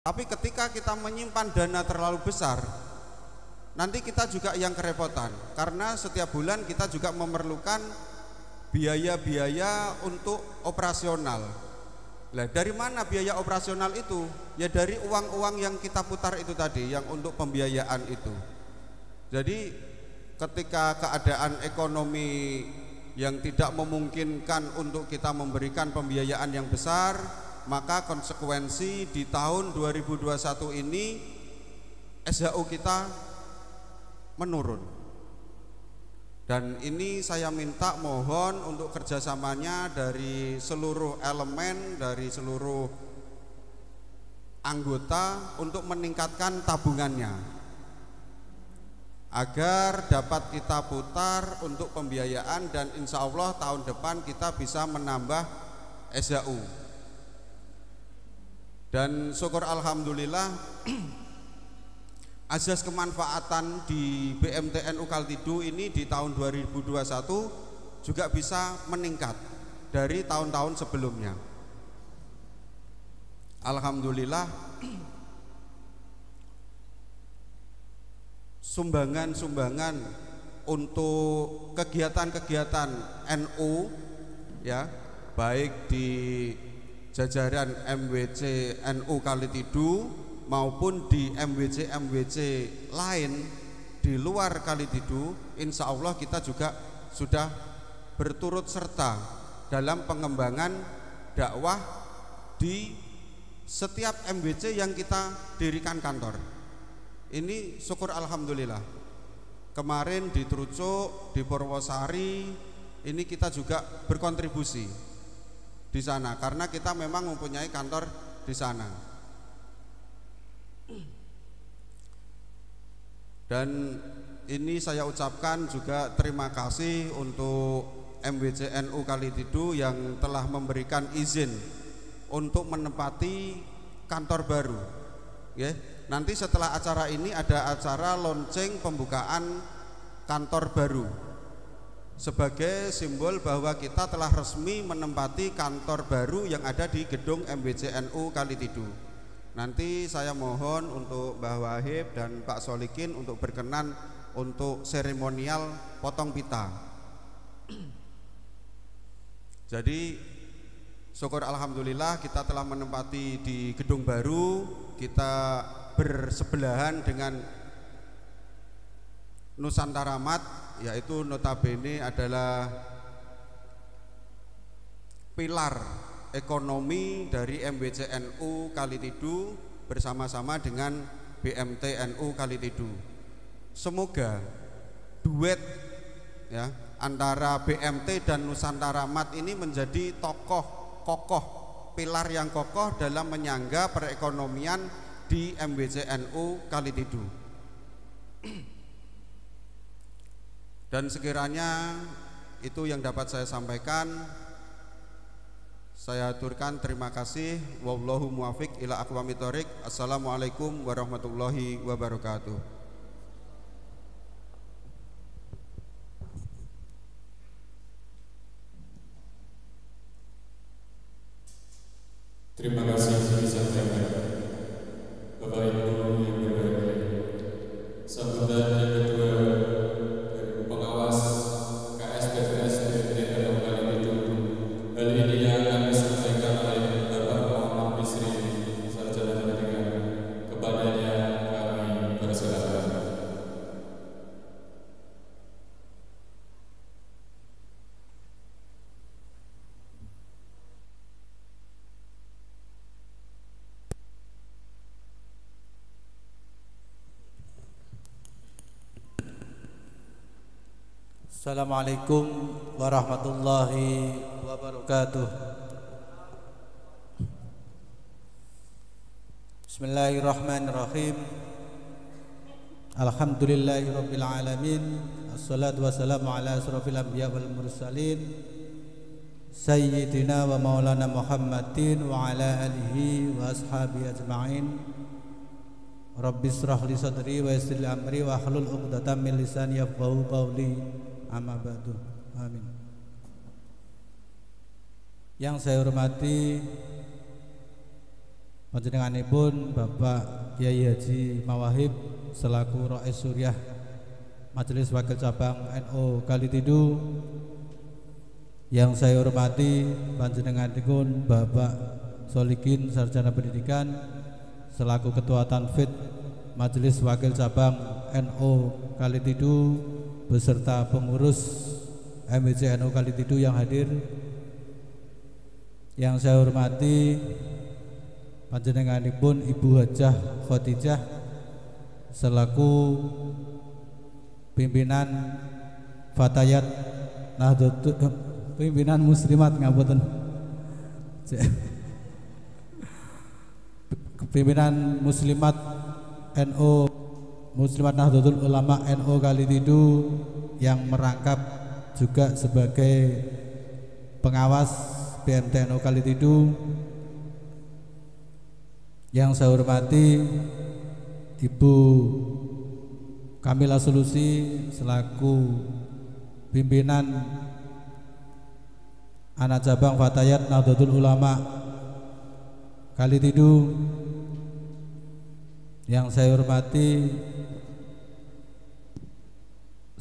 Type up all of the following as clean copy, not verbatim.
Tapi ketika kita menyimpan dana terlalu besar, nanti kita juga yang kerepotan, karena setiap bulan kita juga memerlukan biaya-biaya untuk operasional. Nah, dari mana biaya operasional itu? Ya dari uang-uang yang kita putar itu tadi, yang untuk pembiayaan itu. Jadi ketika keadaan ekonomi yang tidak memungkinkan untuk kita memberikan pembiayaan yang besar, maka konsekuensi di tahun 2021 ini SHU kita menurun. Dan ini saya minta mohon untuk kerjasamanya dari seluruh elemen, dari seluruh anggota untuk meningkatkan tabungannya agar dapat kita putar untuk pembiayaan, dan insya Allah tahun depan kita bisa menambah SHU. Dan syukur alhamdulillah azas kemanfaatan di BMTNU Kaltidu ini di tahun 2021 juga bisa meningkat dari tahun-tahun sebelumnya. Alhamdulillah sumbangan-sumbangan untuk kegiatan-kegiatan NU ya, baik di jajaran MWC NU Kalitidu maupun di MWC lain di luar Kalitidu, insya Allah kita juga sudah berturut serta dalam pengembangan dakwah di setiap MWC yang kita dirikan kantor. Ini syukur alhamdulillah. Kemarin di Trucuk, di Purwosari, ini kita juga berkontribusi di sana karena kita memang mempunyai kantor di sana. Dan ini saya ucapkan juga terima kasih untuk MWC NU Kalitidu yang telah memberikan izin untuk menempati kantor baru. Ya, nanti setelah acara ini ada acara launching pembukaan kantor baru sebagai simbol bahwa kita telah resmi menempati kantor baru yang ada di gedung MWC NU Kalitidu. Nanti saya mohon untuk Mbah Wahib dan Pak Solikin untuk berkenan untuk seremonial potong pita. Jadi syukur alhamdulillah kita telah menempati di gedung baru, kita bersebelahan dengan Nusantara Mat, yaitu notabene adalah pilar ekonomi dari MWC NU Kalitidu bersama-sama dengan BMT NU Kalitidu. Semoga duet ya antara BMT dan Nusantara Mat ini menjadi tokoh kokoh, pilar yang kokoh dalam menyangga perekonomian di MWC NU Kalitidu. Dan sekiranya itu yang dapat saya sampaikan. Saya aturkan terima kasih. Wallahu muwafiq ila aqwamit thoriq. Assalamualaikum warahmatullahi wabarakatuh. Terima kasih disampaikan Bapak Ibu yang berbahagia. Sambutan yang kedua dari pengawas KSPPS BMTNU Kalitidu. Hal ini yang akan disampaikan oleh Bapak Muhammad Bisri Sarjana Pendidikan. Kepadanya kami persilakan. Assalamualaikum warahmatullahi wabarakatuh. Bismillahirrahmanirrahim. Alhamdulillahirabbil alamin. Assalatu wassalamu ala asrofil anbiya wal mursalin Sayyidina wa maulana Muhammadin wa ala alihi wa ashabihi ajma'in. Rabbi israh li sadri wa yassir li amri wa hlul 'uqdatam min lisani yafqahu qawli. Amma ba'du. Amin. Yang saya hormati Panjenenganipun Bapak Kiai Haji Mawahib selaku Rais Suriah Majelis Wakil Cabang NU Kalitidu. Yang saya hormati panjenenganipun Bapak Solikin Sarjana Pendidikan selaku Ketua Tanfid Majelis Wakil Cabang NU Kalitidu beserta pengurus MWC NU Kalitidu yang hadir. Yang saya hormati panjenenganipun Ibu Hajah Khadijah selaku pimpinan Fatayat Nahdlatul pimpinan Muslimat ngapunten. Pimpinan Muslimat NU Muslimat Nahdlatul Ulama NU Kalitidu yang merangkap juga sebagai pengawas BMT NU Kalitidu. Yang saya hormati Ibu Kamila Sulusi selaku pimpinan anak cabang Fatayat Nahdlatul Ulama Kalitidu. Yang saya hormati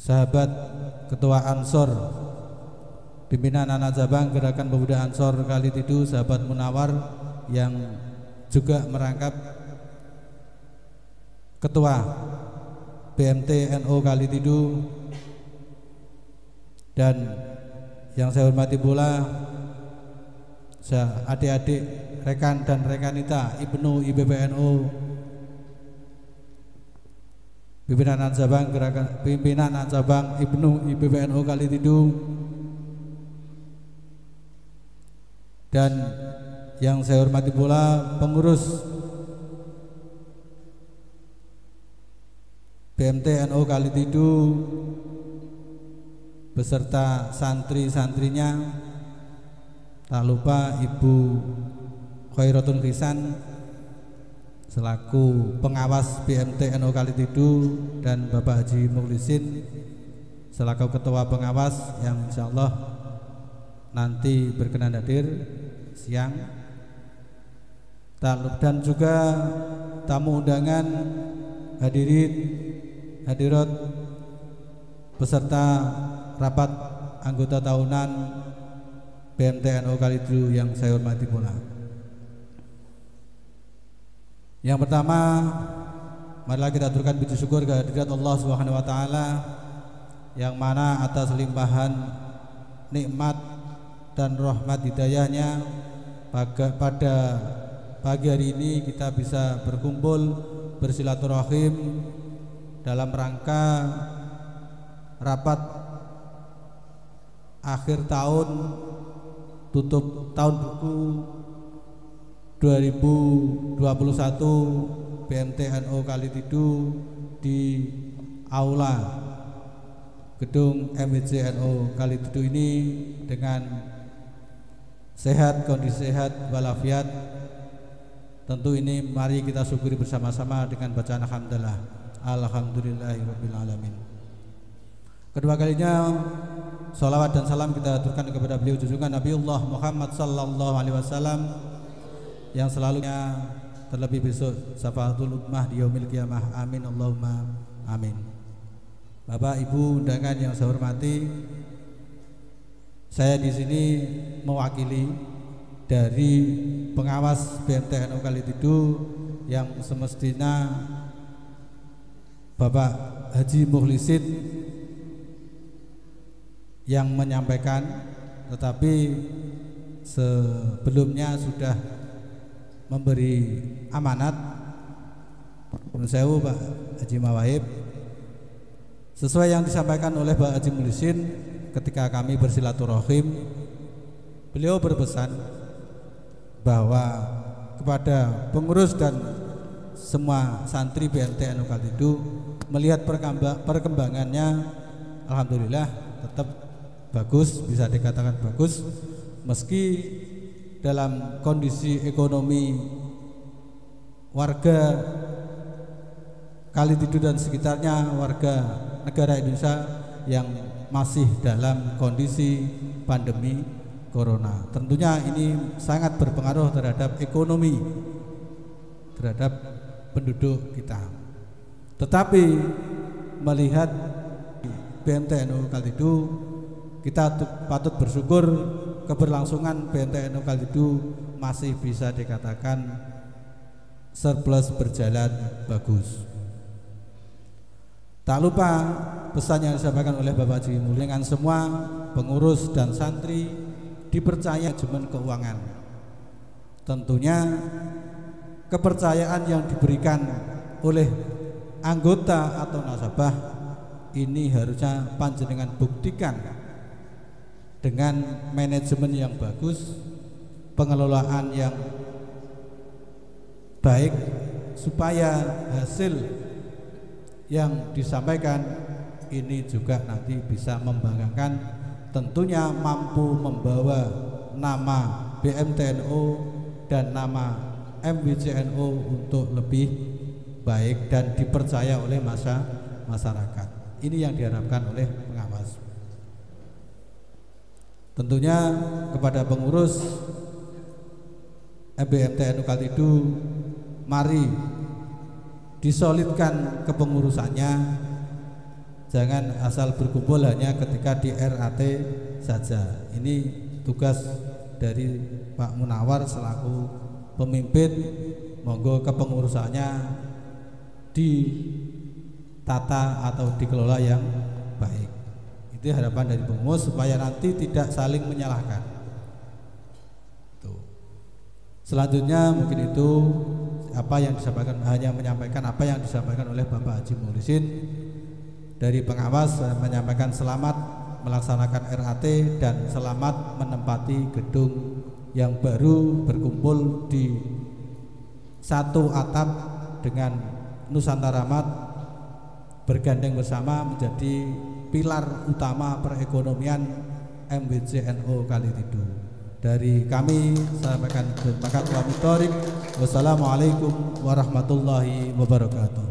sahabat Ketua Ansor pimpinan anak cabang Gerakan Pemuda Ansor Kalitidu, sahabat Munawar yang juga merangkap Ketua BMT NU Kalitidu. Dan yang saya hormati pula adik-adik rekan dan rekanita Ibnu IPBNU pimpinan anak cabang Gerakan pimpinan anak cabang Ibnu IPBNU Kalitidu. Dan yang saya hormati pula pengurus BMT NU Kalitidu beserta santri-santrinya, tak lupa Ibu Khairatun Khisan selaku pengawas BMT NU Kalitidu dan Bapak Haji Mukhlisin selaku ketua pengawas yang insyaallah nanti berkenan hadir siang. Dan juga tamu undangan hadirin hadirat beserta rapat anggota tahunan BMT NU Kalitidu yang saya hormati pula. Yang pertama, marilah kita aturkan puji syukur kehadirat Allah Subhanahu wa taala yang mana atas limpahan nikmat dan rahmat hidayahnya pada pagi hari ini kita bisa berkumpul bersilaturahim dalam rangka rapat akhir tahun tutup tahun buku 2021 BMT NU Kalitidu di aula gedung MWC NU Kalitidu ini dengan sehat, kondisi sehat walafiat. Tentu ini mari kita syukuri bersama-sama dengan bacaan alhamdulillah. Alhamdulillahirabbil alamin. Kedua kalinya salawat dan salam kita aturkan kepada beliau junjungan Nabiullah Muhammad sallallahu alaihi wasallam yang selalunya terlebih besok syafaatul ummah di yaumil qiyamah. Amin Allahumma amin. Bapak Ibu undangan yang saya hormati, saya di sini mewakili dari pengawas BMT NU Kalitidu yang semestinya Bapak Haji Mukhlisin yang menyampaikan, tetapi sebelumnya sudah memberi amanat menurut saya Pak Haji Mawahib sesuai yang disampaikan oleh Pak Haji Mukhlisin ketika kami bersilaturahim. Beliau berpesan bahwa kepada pengurus dan semua santri BMT NU Kalitidu melihat perkembangannya, alhamdulillah tetap bagus, bisa dikatakan bagus meski dalam kondisi ekonomi warga Kalitidu dan sekitarnya, warga negara Indonesia yang masih dalam kondisi pandemi Corona. Tentunya ini sangat berpengaruh terhadap ekonomi terhadap penduduk kita. Tetapi melihat BMTNU Kaltidu, kita patut bersyukur keberlangsungan BMTNU Kaltidu masih bisa dikatakan surplus berjalan bagus. Tak lupa pesan yang disampaikan oleh Bapak Haji Mulyakan semua pengurus dan santri dipercaya manajemen keuangan. Tentunya kepercayaan yang diberikan oleh anggota atau nasabah ini harusnya panjenengan buktikan dengan manajemen yang bagus, pengelolaan yang baik, supaya hasil yang disampaikan ini juga nanti bisa membanggakan, tentunya mampu membawa nama BMTNU dan nama MWCNU untuk lebih baik dan dipercaya oleh masyarakat. Ini yang diharapkan oleh pengawas. Tentunya kepada pengurus BMTNU Kaltidu, mari disolidkan kepengurusannya, jangan asal berkumpul hanya ketika di RAT saja. Ini tugas dari Pak Munawar selaku pemimpin, monggo kepengurusannya ditata atau dikelola yang baik. Itu harapan dari pengurus supaya nanti tidak saling menyalahkan. Selanjutnya mungkin itu apa yang disampaikan, hanya menyampaikan apa yang disampaikan oleh Bapak Haji Muhlisin. Dari pengawas menyampaikan selamat melaksanakan RAT dan selamat menempati gedung yang baru, berkumpul di satu atap dengan Nusantara Mat, bergandeng bersama menjadi pilar utama perekonomian MWCNU Kaltidu. Dari kami sampaikan terima kasih. Wassalamualaikum warahmatullahi wabarakatuh.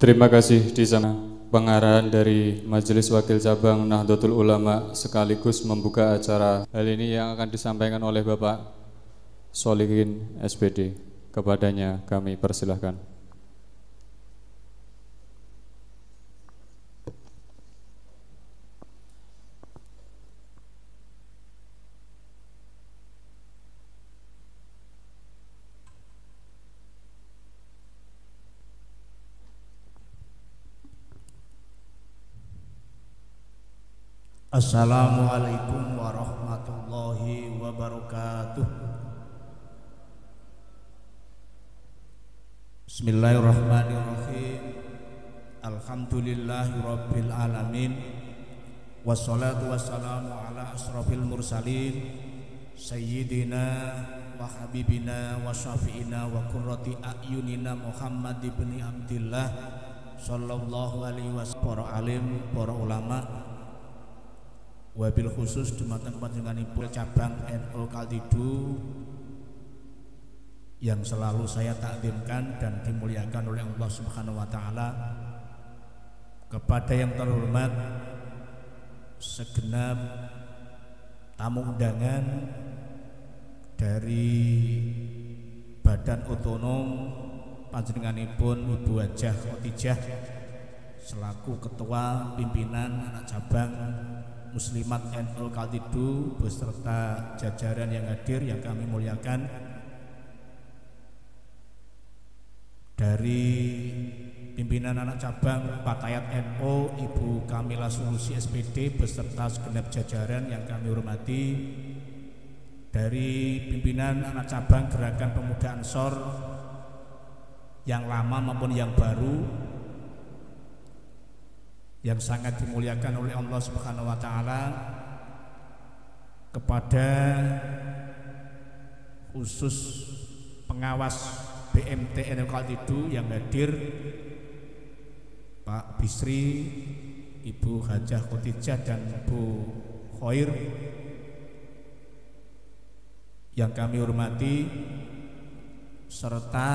Terima kasih di sana pengarahan dari Majelis Wakil Cabang Nahdlatul Ulama sekaligus membuka acara hal ini yang akan disampaikan oleh Bapak Solihin SPD. Kepadanya kami persilahkan. Assalamualaikum warahmatullahi wabarakatuh. Bismillahirrahmanirrahim. Alhamdulillahi rabbil alamin. Wassalatu wassalamu ala asrafil mursalin Sayyidina wa habibina wa syafi'ina wa qurrati a'yunina Muhammad ibn Abdillah sallallahu alaihi wasallam. Para alim, para ulama, wabil khusus dumateng panjenenganipun cabang NU Kaltidu yang selalu saya takzimkan dan dimuliakan oleh Allah Subhanahu wa taala. Kepada yang terhormat segenap tamu undangan dari Badan Otonom panjenenganipun Ibu Hajah Khotijah selaku ketua pimpinan anak cabang Muslimat NU Kaltidu beserta jajaran yang hadir yang kami muliakan, dari pimpinan anak cabang Patayat NU Ibu Kamila Sunusi SPD beserta segenap jajaran yang kami hormati, dari pimpinan anak cabang Gerakan Pemuda Ansor yang lama maupun yang baru yang sangat dimuliakan oleh Allah Subhanahu wa taala, kepada khusus pengawas BMTNU Kaltidu yang hadir, Pak Bisri, Ibu Hajah Khotijah dan Bu Khoir yang kami hormati, serta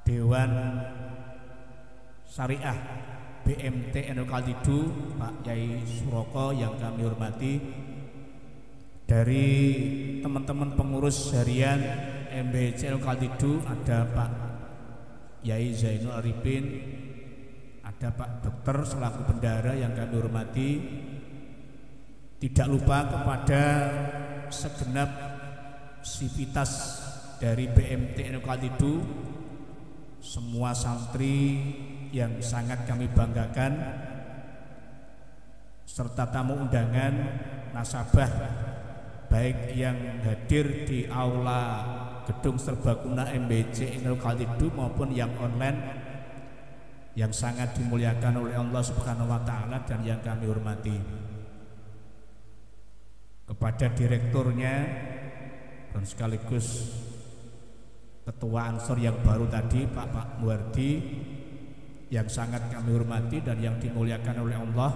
Dewan Syariah BMT NU Kaltidu, Pak Yai Suroko yang kami hormati, dari teman-teman pengurus harian MBC NU Kaltidu ada Pak Yai Zainul Arifin, ada Pak Dokter selaku bendahara yang kami hormati. Tidak lupa kepada segenap sivitas dari BMT NU Kaltidu, semua santri yang sangat kami banggakan, serta tamu undangan, nasabah baik yang hadir di aula gedung serbaguna MBC NU Kaltidu maupun yang online, yang sangat dimuliakan oleh Allah Subhanahu wa Ta'ala dan yang kami hormati. Kepada direkturnya dan sekaligus ketua Ansor yang baru tadi, Pak Muwardi, yang sangat kami hormati dan yang dimuliakan oleh Allah.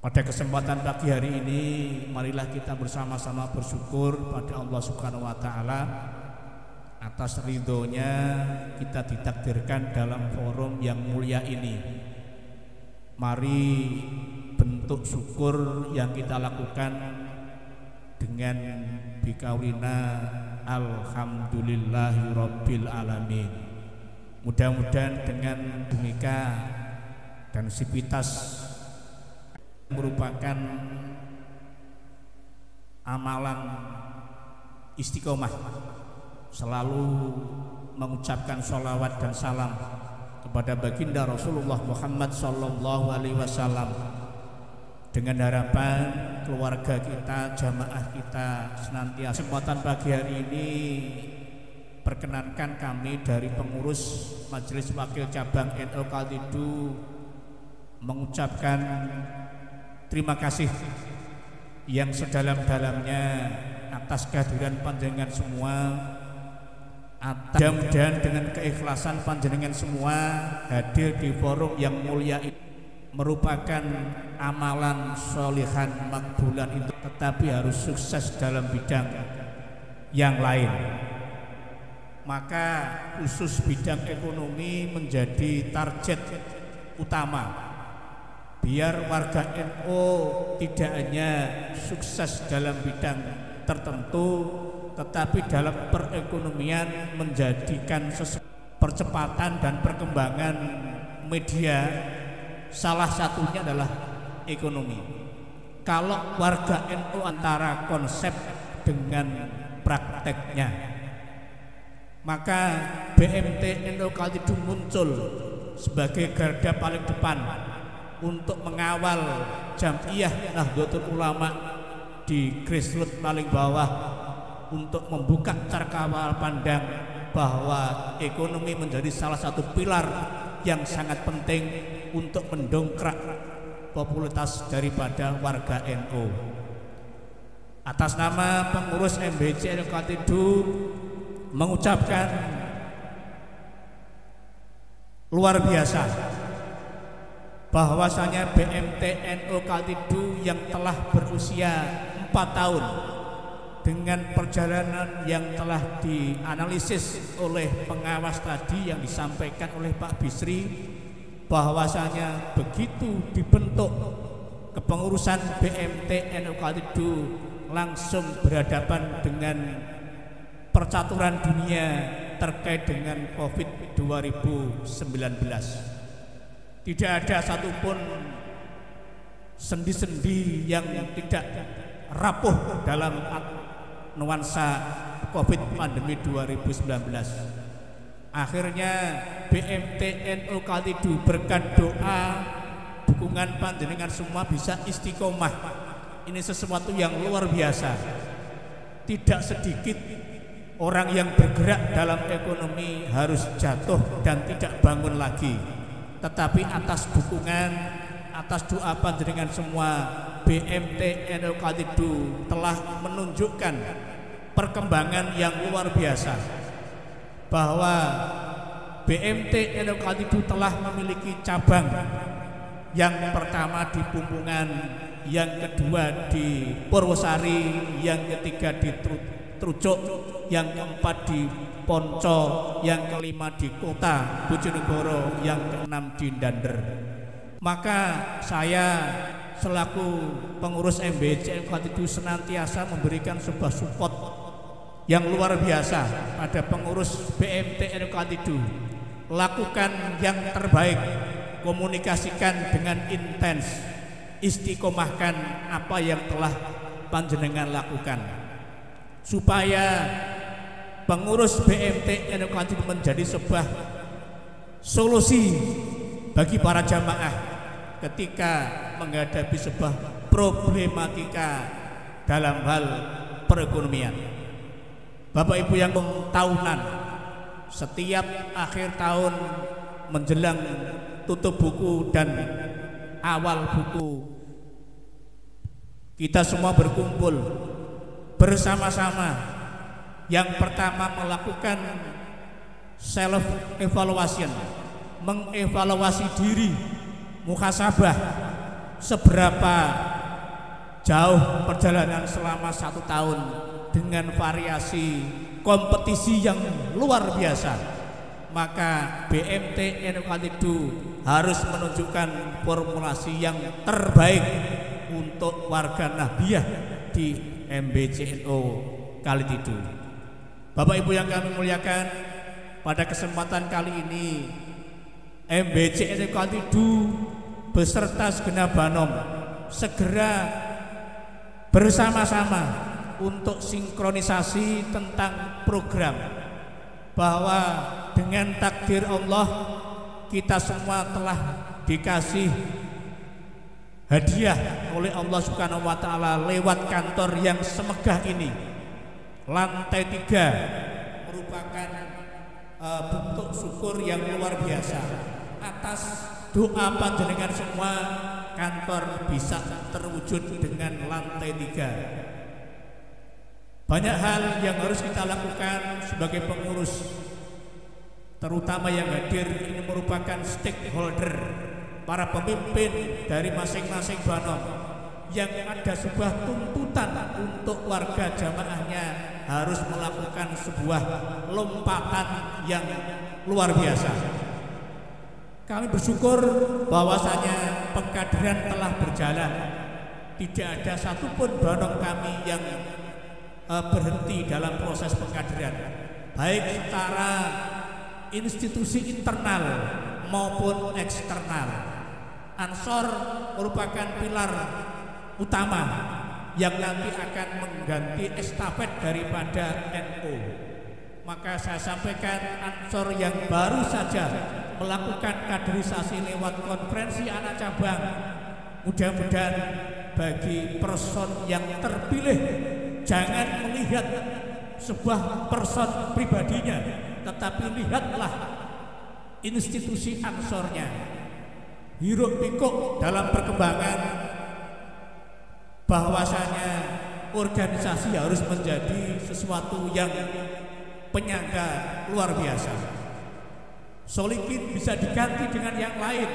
Pada kesempatan pagi hari ini, marilah kita bersama-sama bersyukur pada Allah Subhanahu wa Ta'ala atas ridhonya kita ditakdirkan dalam forum yang mulia ini. Mari bentuk syukur yang kita lakukan dengan bikaulina alhamdulillahi rabbil alamin. Mudah-mudahan dengan demikian dan sivitas merupakan amalan istiqomah, selalu mengucapkan sholawat dan salam kepada baginda Rasulullah Muhammad sallallahu alaihi wasallam, dengan harapan keluarga kita, jamaah kita senantiasa. Kesempatan pagi hari ini perkenankan kami dari pengurus Majelis Wakil Cabang NU Kaltidu mengucapkan terima kasih yang sedalam-dalamnya atas kehadiran panjenengan semua. Mudah-mudahan dengan keikhlasan panjenengan semua hadir di forum yang mulia ini merupakan amalan sholihan makbulan itu, tetapi harus sukses dalam bidang yang lain. Maka khusus bidang ekonomi menjadi target utama, biar warga NU tidak hanya sukses dalam bidang tertentu, tetapi dalam perekonomian menjadikan percepatan dan perkembangan media. Salah satunya adalah ekonomi. Kalau warga NU antara konsep dengan prakteknya, maka BMT NU Kaltidu muncul sebagai garda paling depan untuk mengawal Jam'iyah Nahdlatul Ulama di grassroots paling bawah, untuk membuka cakrawala pandang bahwa ekonomi menjadi salah satu pilar yang sangat penting untuk mendongkrak popularitas daripada warga NU. Atas nama pengurus MBC NU Kaltidu mengucapkan luar biasa bahwasanya BMT NU Kaltidu yang telah berusia 4 tahun dengan perjalanan yang telah dianalisis oleh pengawas tadi yang disampaikan oleh Pak Bisri, bahwasanya begitu dibentuk kepengurusan BMT NU Kaltidu langsung berhadapan dengan percaturan dunia terkait dengan COVID 2019. Tidak ada satupun sendi-sendi yang tidak rapuh dalam nuansa COVID pandemi 2019. Akhirnya BMT NU Kaltidu berkat doa, dukungan panjenengan semua bisa istiqomah. Ini sesuatu yang luar biasa. Tidak sedikit orang yang bergerak dalam ekonomi harus jatuh dan tidak bangun lagi. Tetapi atas dukungan, atas doa panjenengan semua, BMT NU Kaltidu telah menunjukkan perkembangan yang luar biasa, bahwa BMT NU Kaltidu telah memiliki cabang, yang pertama di Pumpungan, yang kedua di Purwosari, yang ketiga di Trucuk, yang keempat di Ponco, yang kelima di Kota Bojonegoro, yang keenam di Dander. Maka saya selaku pengurus MBC itu senantiasa memberikan sebuah support yang luar biasa pada pengurus BMT itu. Lakukan yang terbaik, komunikasikan dengan intens, istiqomahkan apa yang telah panjenengan lakukan, supaya pengurus BMT itu menjadi sebuah solusi bagi para jamaah ketika menghadapi sebuah problematika dalam hal perekonomian. Bapak Ibu yang tahunan, setiap akhir tahun menjelang tutup buku dan awal buku, kita semua berkumpul bersama-sama. Yang pertama melakukan self evaluation, mengevaluasi diri, muhasabah, seberapa jauh perjalanan selama 1 tahun dengan variasi kompetisi yang luar biasa. Maka BMT itu harus menunjukkan formulasi yang terbaik untuk warga Nahdiyah di MBCNO Kalidido. Bapak Ibu yang kami muliakan, pada kesempatan kali ini MBCNO Kalidido beserta segenap Banom segera bersama-sama untuk sinkronisasi tentang program, bahwa dengan takdir Allah kita semua telah dikasih hadiah oleh Allah Subhanahu wa taala lewat kantor yang semegah ini. Lantai 3 merupakan bentuk syukur yang luar biasa atas doa panjenengan semua. Kantor bisa terwujud dengan lantai 3. Banyak hal yang harus kita lakukan sebagai pengurus, terutama yang hadir ini merupakan stakeholder, para pemimpin dari masing-masing Banom, yang ada sebuah tuntutan untuk warga jamaahnya harus melakukan sebuah lompatan yang luar biasa. Kami bersyukur bahwasanya pengkaderan telah berjalan. Tidak ada satupun Banom kami yang berhenti dalam proses pengkaderan, baik secara institusi internal maupun eksternal. Ansor merupakan pilar utama yang nanti akan mengganti estafet daripada NU. Maka saya sampaikan, Ansor yang baru saja melakukan kaderisasi lewat konferensi anak cabang, mudah-mudahan bagi person yang terpilih jangan melihat sebuah person pribadinya, tetapi lihatlah institusi Ansornya. Hiruk pikuk dalam perkembangan, bahwasanya organisasi harus menjadi sesuatu yang penyangga luar biasa. Solikin bisa diganti dengan yang lain,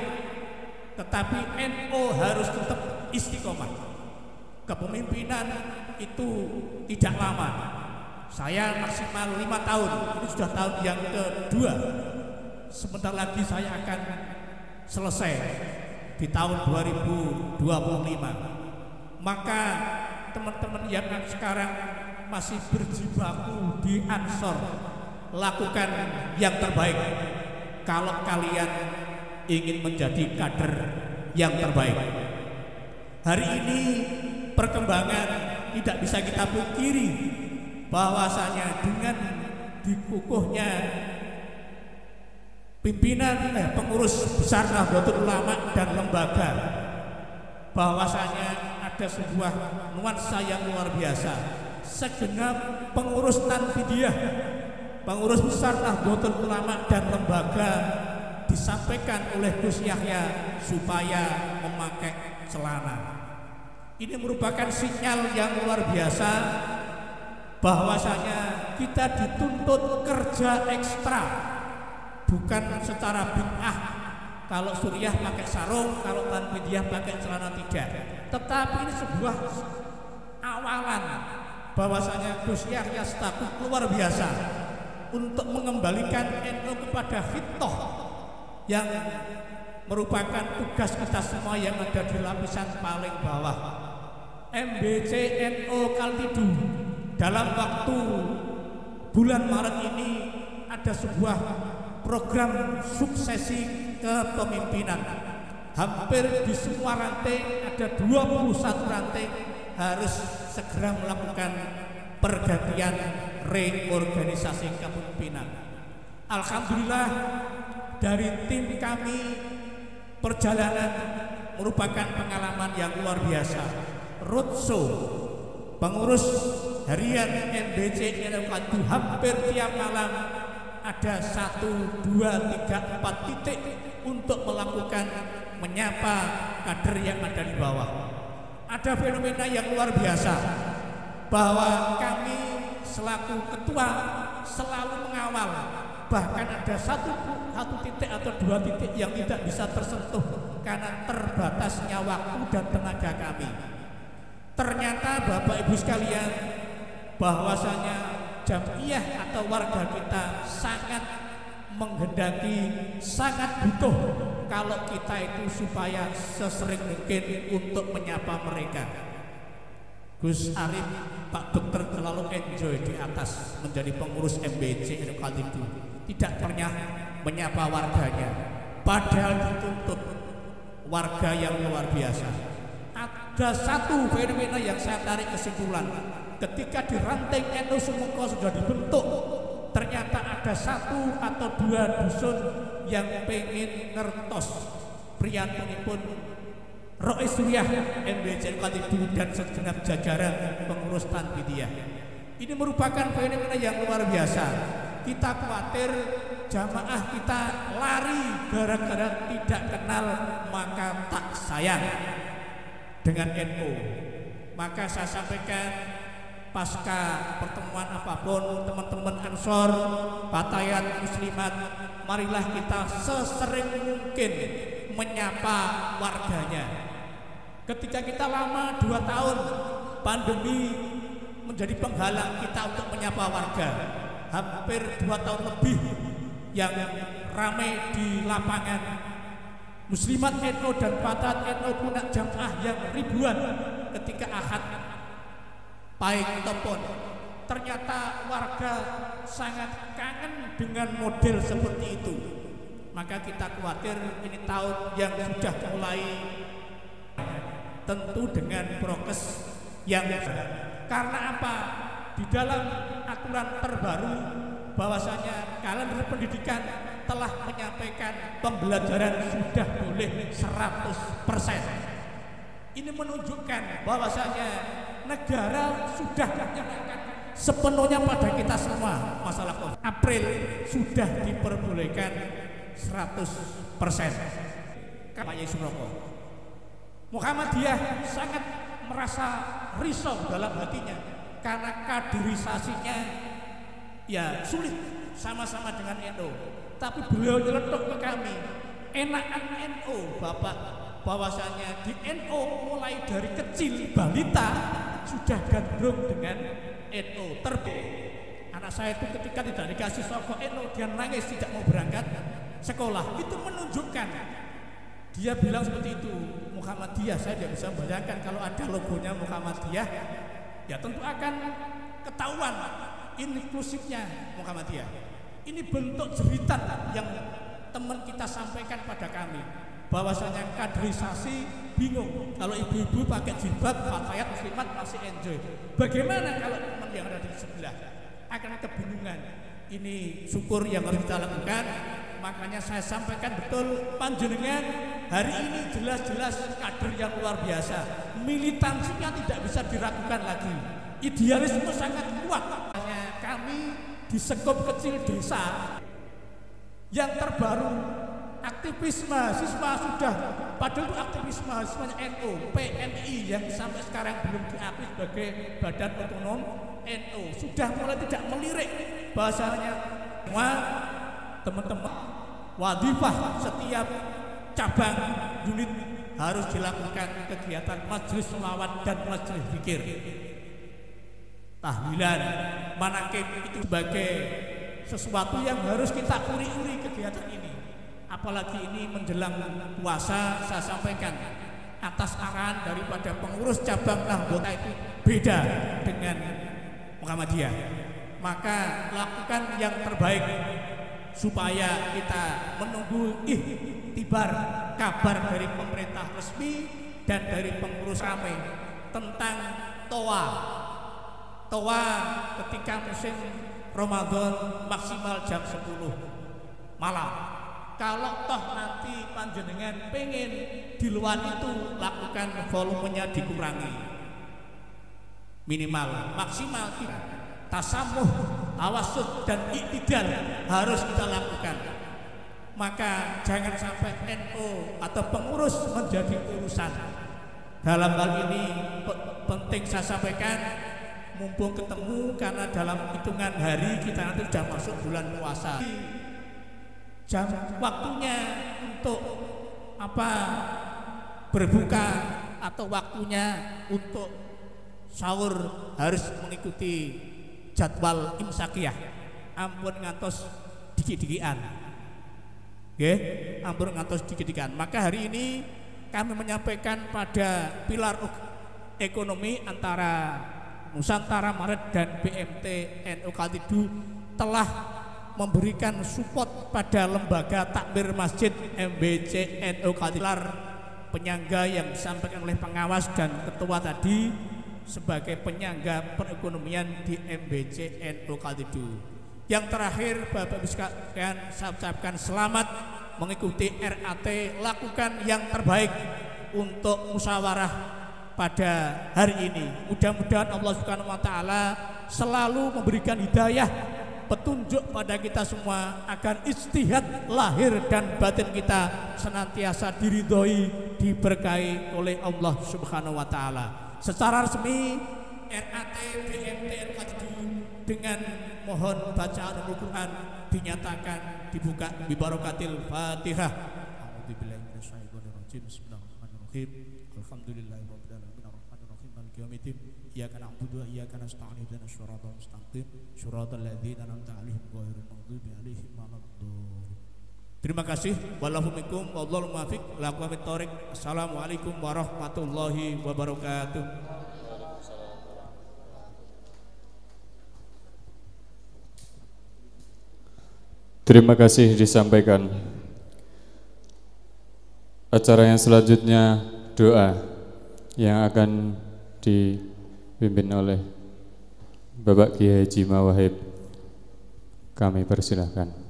tetapi NU harus tetap istiqomah. Kepemimpinan itu tidak lama. Saya maksimal 5 tahun, ini sudah tahun yang kedua. Sebentar lagi saya akan selesai di tahun 2025. Maka teman-teman yang sekarang masih berjibaku di Ansor, lakukan yang terbaik kalau kalian ingin menjadi kader yang terbaik. Hari ini perkembangan tidak bisa kita pungkiri, bahwasanya dengan dikukuhnya pimpinan pengurus besar Nahdlatul Ulama dan lembaga, bahwasanya ada sebuah nuansa yang luar biasa. Segenap pengurus Tanfidiyah, pengurus besar Nahdlatul Ulama dan lembaga, disampaikan oleh Gus Yahya supaya memakai celana. Ini merupakan sinyal yang luar biasa, bahwasanya kita dituntut kerja ekstra, bukan secara bid'ah. Kalau Suriah pakai sarung, kalau Tanfidiyah pakai celana, tidak. Tetapi ini sebuah awalan bahwasanya Gus Yahya Stakuf luar biasa untuk mengembalikan NU kepada fitrah yang merupakan tugas kita semua yang ada di lapisan paling bawah. MBC NU Kaltidu dalam waktu bulan Maret ini ada sebuah program suksesi kepemimpinan. Hampir di semua rantai ada 21 rantai harus segera melakukan pergantian reorganisasi kepemimpinan. Alhamdulillah dari tim kami perjalanan merupakan pengalaman yang luar biasa. Roadshow pengurus harian MBC NU Kaltidu hampir tiap malam ada 1, 2, 3, 4 titik untuk melakukan menyapa kader yang ada di bawah. Ada fenomena yang luar biasa bahwa kami selaku ketua selalu mengawal, bahkan ada satu titik atau 2 titik yang tidak bisa tersentuh karena terbatasnya waktu dan tenaga kami. Ternyata Bapak Ibu sekalian, bahwasanya jamiah atau warga kita sangat menghendaki, sangat butuh kalau kita itu supaya sesering mungkin untuk menyapa mereka. Gus Arif, Pak Dokter terlalu enjoy di atas menjadi pengurus MBC NU Kaltidu, tidak pernah menyapa warganya, padahal dituntut warga yang luar biasa. Ada satu fenomena yang saya tarik kesimpulan, ketika di ranting NU Sumengko sudah dibentuk, ternyata ada 1 atau 2 dusun yang pengen ngertos priyantunipun Rois Suriah MBC NU Kaltidu dan segenap jajaran pengurus Tanbidiyah. Ini merupakan fenomena yang luar biasa. Kita khawatir jamaah kita lari gara-gara tidak kenal maka tak sayang dengan NU. Maka saya sampaikan, pasca pertemuan apapun teman-teman Ansor, Fatayat Muslimat, marilah kita sesering mungkin menyapa warganya. Ketika kita lama 2 tahun pandemi menjadi penghalang kita untuk menyapa warga, hampir 2 tahun lebih yang ramai di lapangan Muslimat NU dan Fatayat NU punya jamaah yang ribuan ketika Ahad Pahing Topon. Ternyata warga sangat kangen dengan model seperti itu. Maka kita khawatir ini tahun yang sudah mulai tentu dengan prokes yang karena apa? Di dalam aturan terbaru bahwasanya kalender pendidikan telah menyampaikan pembelajaran sudah boleh 100%. Ini menunjukkan bahwasanya negara sudah menyerahkan sepenuhnya pada kita semua masalah COVID. April sudah diperbolehkan 100%. Kampanye Sumengko. Muhammadiyah sangat merasa risau dalam hatinya karena kaderisasinya ya sulit sama-sama dengan NU. Tapi beliau nyeletuk ke kami, enakan NU Bapak, bahwasanya di NU mulai dari kecil balita sudah gandrung dengan NU. Anak saya itu ketika tidak dikasih soko NU dia nangis tidak mau berangkat sekolah. Itu menunjukkan dia bilang seperti itu. Muhammadiyah, saya tidak bisa membayangkan kalau ada logonya Muhammadiyah, ya tentu akan ketahuan inklusifnya Muhammadiyah. Ini bentuk jeritan yang teman kita sampaikan pada kami, bahwasanya kaderisasi bingung. Kalau ibu-ibu pakai jilbab, Fatayat Muslimat masih enjoy. Bagaimana kalau teman yang ada di sebelah akan kebingungan? Ini syukur yang harus kita lakukan. Makanya saya sampaikan betul, panjenengan hari ini jelas-jelas kader yang luar biasa. Militansinya tidak bisa diragukan lagi. Idealisme sangat kuat. Kami di sekop kecil desa yang terbaru aktivisme siswa sudah, padahal itu aktivisme siswanya NU, PNI yang sampai sekarang belum diakui sebagai badan otonom NU sudah mulai tidak melirik bahasanya semua teman-teman wadifah setiap cabang unit harus dilakukan kegiatan majelis selawat dan majelis zikir. tahlilan, manakib itu sebagai sesuatu yang harus kita uri-uri kegiatan ini. Apalagi ini menjelang puasa, saya sampaikan atas arahan daripada pengurus cabang Nahdlatul itu beda dengan Muhammadiyah. Maka lakukan yang terbaik supaya kita menunggu iktibar kabar dari pemerintah resmi dan dari pengurus ramai tentang toa ketika musim Ramadan maksimal jam 10 malam. Kalau toh nanti panjenengan pengen di luar itu, lakukan volumenya dikurangi minimal, maksimal tasamuh, tawassut dan iktidal harus kita lakukan. Maka jangan sampai NU atau pengurus menjadi urusan. Dalam hal ini penting saya sampaikan, mumpung ketemu, karena dalam hitungan hari kita nanti sudah masuk bulan puasa. Jam waktunya untuk berbuka atau waktunya untuk sahur harus mengikuti jadwal imsakiyah. Ampun ngantos dikit-dikitan. Nggih, ampun ngantos dikit-dikitan. Maka hari ini kami menyampaikan pada pilar ekonomi antara Nusantara Maret dan BMT NU Kaltidu telah memberikan support pada lembaga takmir masjid MBC NU Kaltidu, penyangga yang disampaikan oleh pengawas dan ketua tadi sebagai penyangga perekonomian di MBC NU Kaltidu. Yang terakhir, Bapak Ibu sekalian, saya ucapkan selamat mengikuti RAT, lakukan yang terbaik untuk musyawarah pada hari ini. Mudah-mudahan Allah Subhanahu wa taala selalu memberikan hidayah, petunjuk pada kita semua agar ijtihad lahir dan batin kita senantiasa diridhoi, diberkahi oleh Allah Subhanahu wa taala. Secara resmi RAT BMT dengan mohon bacaan Al-Quran dinyatakan dibuka bi barakatil Fatihah. A'udzubillahi minasyaitonirrajim. Bismillahirrahmanirrahim. Alhamdulillahirabbil alamin arrahmanir rahim maliki yaumiddin. Iyyaka na'budu wa iyyaka nasta'in ihdinas siratal mustaqim siratal ladzina an'amta 'alaihim ghairil maghdubi 'alaihim waladdallin. Terima kasih. Wallahu minkum wallahu muwaffiq ila aqwamit thoriq. Assalamualaikum warahmatullahi wabarakatuh. Terima kasih disampaikan. Acara yang selanjutnya doa yang akan dipimpin oleh Bapak Kiai Haji Mawahib. Kami persilahkan.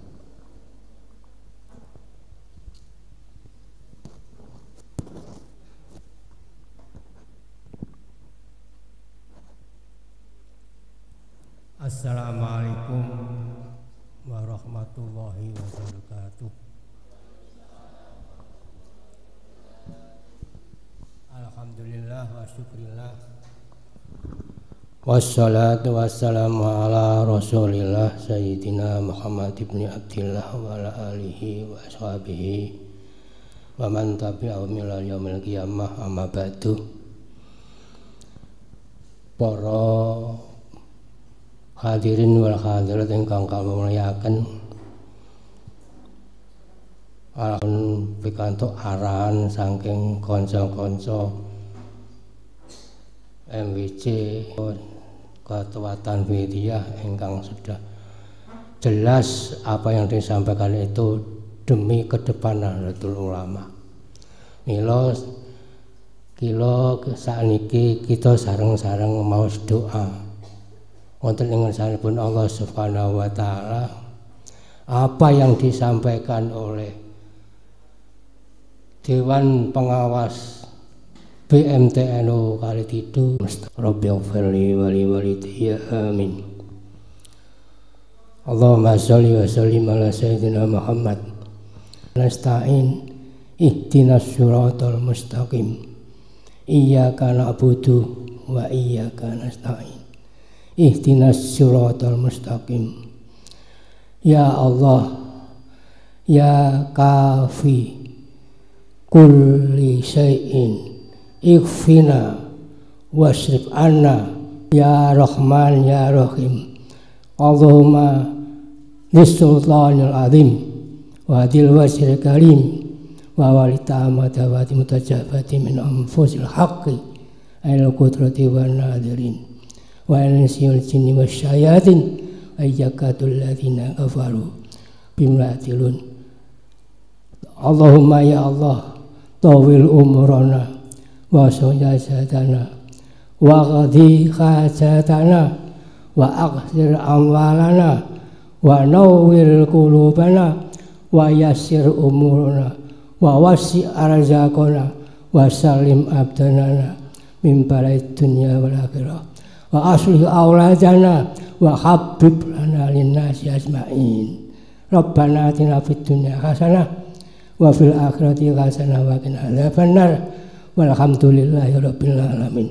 Assalamualaikum warahmatullahi wabarakatuh. Alhamdulillah wa syukrillah, wassalatu wassalamu ala rasulillah sayyidina Muhammad ibn Abdillah wa ala alihi wa ashabihi wa man tabi'ahum ila yaumil qiyamah, amma ba'du. Para hadirin wal hadirat ingkang kami muliaken, alun pikantuk arahan saking kanca-kanca MWC Ketua Tanfidiyah ingkang sudah jelas apa yang disampaikan itu demi ke depan Nahdlatul Ulama. Mila sakniki kita sareng-sareng maos doa wonten ing ngarsanipun Allah Subhanahu wa taala. Apa yang disampaikan oleh Dewan Pengawas BMT NU Kaltidu, Rabbighfirli wa li walidayya amin. Allahumma sholli wa sallim ala sayyidina Muhammad. Nasta'in ihdinas siratal mustaqim. Iyyaka na'budu wa iyyaka nasta'in. Ihdinas siratal mustaqim. Ya Allah, ya kafi kulli syai'in, ikfina wasrif anna Ya Rahman Ya Rahim. Allahumma lissultanil azim wa adil wasir karim wa walita amadawati mutajabati min anfusil haqqi ayil qudrati wa nadirin wa insyul jinni wa syayatin wa yakadul ladhina kafaru bimlatilun. Allahumma ya Allah tawil umrana wa sujadana wa qadhi khajatana wa aghfir amwalana wa nawwir qulubana wa yassir umurana wa wasi' arzaqana wa salim abdanana min bala'id dunya wal akhirah wa aslih auladana wa habib lana linnasi ajma'in. Rabbana atina fid dunya hasanah wa fil akhirati hasanah wa qina adzabannar walhamdulillahi rabbil alamin.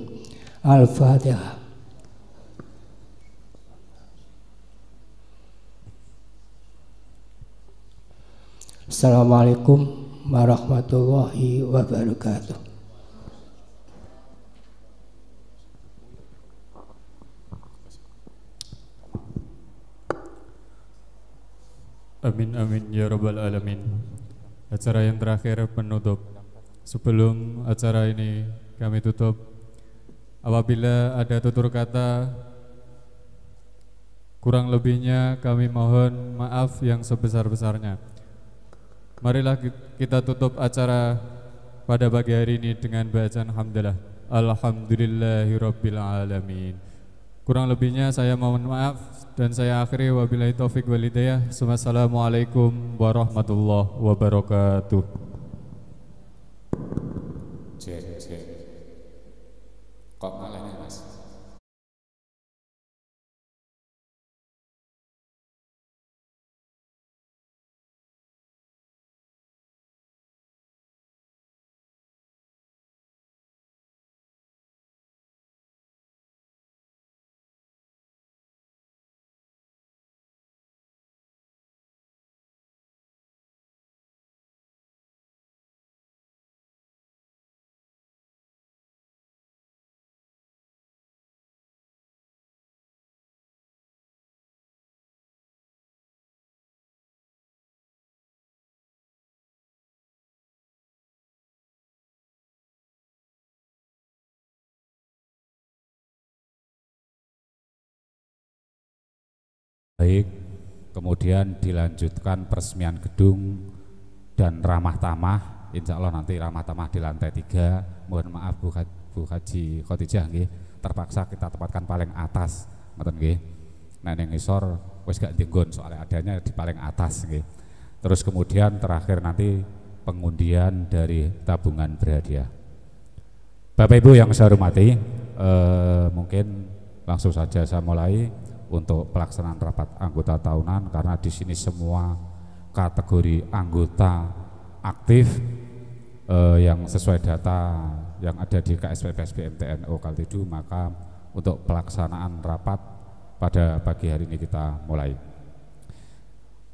Al-Fatihah. Assalamualaikum warahmatullahi wabarakatuh. Amin amin ya rabbal alamin. Acara yang terakhir penutup. Sebelum acara ini kami tutup, apabila ada tutur kata kurang lebihnya kami mohon maaf yang sebesar-besarnya. Marilah kita tutup acara pada pagi hari ini dengan bacaan hamdalah. Alhamdulillahirabbil alamin. Kurang lebihnya saya mohon maaf dan saya akhiri wabillahi taufik wal hidayah. Wassalamualaikum warahmatullahi wabarakatuh. Cek. Kok malah nih Mas? Baik, kemudian dilanjutkan peresmian gedung dan ramah tamah. Insya Allah nanti ramah tamah di lantai 3. Mohon maaf Bu Haji Khadijah nggih, terpaksa kita tempatkan paling atas, ngoten nggih. Nah ning ngisor wis gak dinggon soalnya adanya di paling atas nggih. Terus kemudian terakhir nanti pengundian dari tabungan berhadiah. Bapak Ibu yang saya hormati, mungkin langsung saja saya mulai untuk pelaksanaan rapat anggota tahunan, karena di sini semua kategori anggota aktif yang sesuai data yang ada di KSPPSB MTNO Kaltidu. Maka untuk pelaksanaan rapat pada pagi hari ini kita mulai.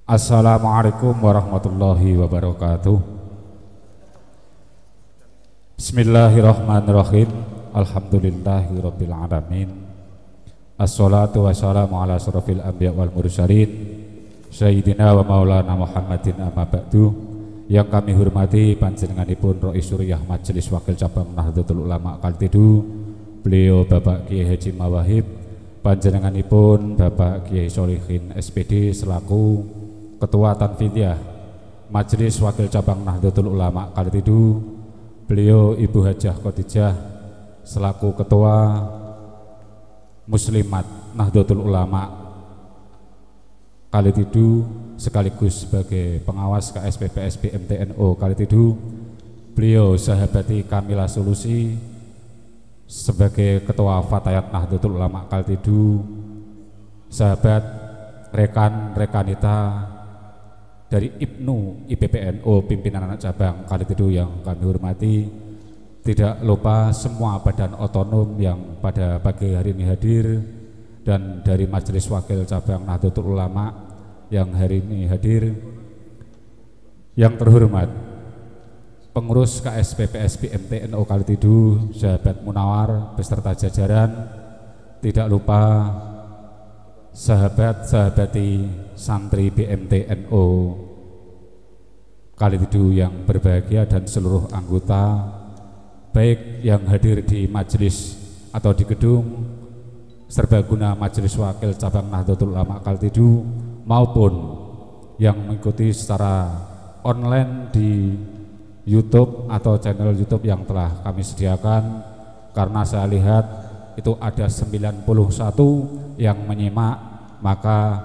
Assalamualaikum warahmatullahi wabarakatuh. Bismillahirrahmanirrahim. Alhamdulillahirabbil alamin. Assalatu wassalamu ala asrofil anbiya wal mursalin Sayyidina wa maulana Muhammadin amma ba'du. Yang kami hormati panjenenganipun Rais Suriah Majelis Wakil Cabang Nahdlatul Ulama Kaltidu, beliau Bapak Kiai Haji Mawahib, panjenenganipun Bapak Kiai Solihin SPD selaku Ketua Tanfidiyah Majelis Wakil Cabang Nahdlatul Ulama Kaltidu, beliau Ibu Hajah Khadijah selaku Ketua Muslimat Nahdlatul Ulama Kaltidu sekaligus sebagai pengawas KSPPSB MTNO Kaltidu, beliau sahabati Kamila Solusi sebagai Ketua Fatayat Nahdlatul Ulama Kaltidu, sahabat rekan-rekanita dari IPNU IPPNO pimpinan anak cabang Kaltidu yang kami hormati. Tidak lupa semua badan otonom yang pada pagi hari ini hadir, dan dari Majelis Wakil Cabang Nahdlatul Ulama yang hari ini hadir. Yang terhormat pengurus KSPPSB MTNO Kaltidu, sahabat Munawar beserta jajaran, tidak lupa sahabat-sahabati santri BMT-NU Kalitidu yang berbahagia dan seluruh anggota baik yang hadir di majelis atau di gedung serbaguna Majelis Wakil Cabang Nahdlatul Ulama Kalitidu maupun yang mengikuti secara online di YouTube atau channel YouTube yang telah kami sediakan, karena saya lihat itu ada 91 yang menyimak. Maka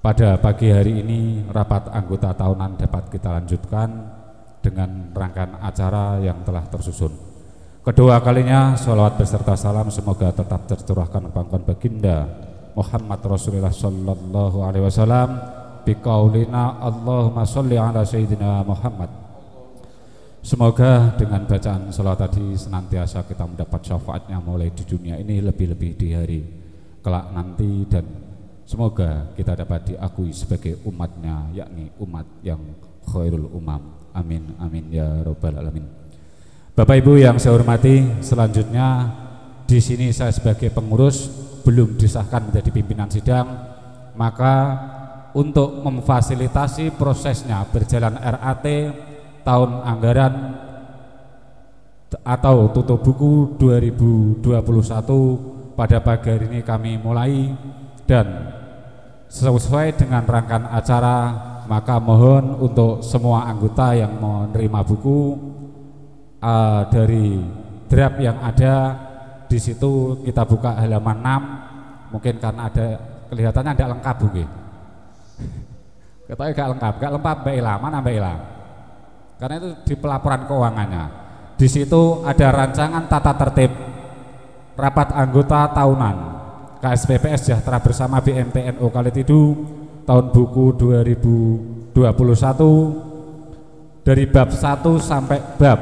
pada pagi hari ini rapat anggota tahunan dapat kita lanjutkan dengan rangkaian acara yang telah tersusun. Kedua kalinya sholawat beserta salam semoga tetap tercurahkan pangkon baginda Muhammad Rasulullah Sallallahu Alaihi Wasallam biqaulina Allahumma sholli ala Sayyidina Muhammad. Semoga dengan bacaan sholawat tadi senantiasa kita mendapat syafaatnya mulai di dunia ini, lebih-lebih di hari kelak nanti, dan semoga kita dapat diakui sebagai umatnya, yakni umat yang khairul umam. Amin amin ya rabbal alamin. Bapak Ibu yang saya hormati, selanjutnya di sini saya sebagai pengurus belum disahkan menjadi pimpinan sidang, maka untuk memfasilitasi prosesnya berjalan RAT tahun anggaran atau tutup buku 2021 pada pagi hari ini kami mulai, dan sesuai dengan rangkaian acara maka mohon untuk semua anggota yang menerima buku dari draft yang ada di situ kita buka halaman 6, mungkin karena ada kelihatannya tidak lengkap buku. Katanya gak lengkap Mbak Ila, mana Mbak Ila? Karena itu di pelaporan keuangannya. Di situ ada rancangan tata tertib rapat anggota tahunan KSPPS Sejahtera Bersama BMT-NU Kalitidu tahun buku 2021 dari bab 1 sampai bab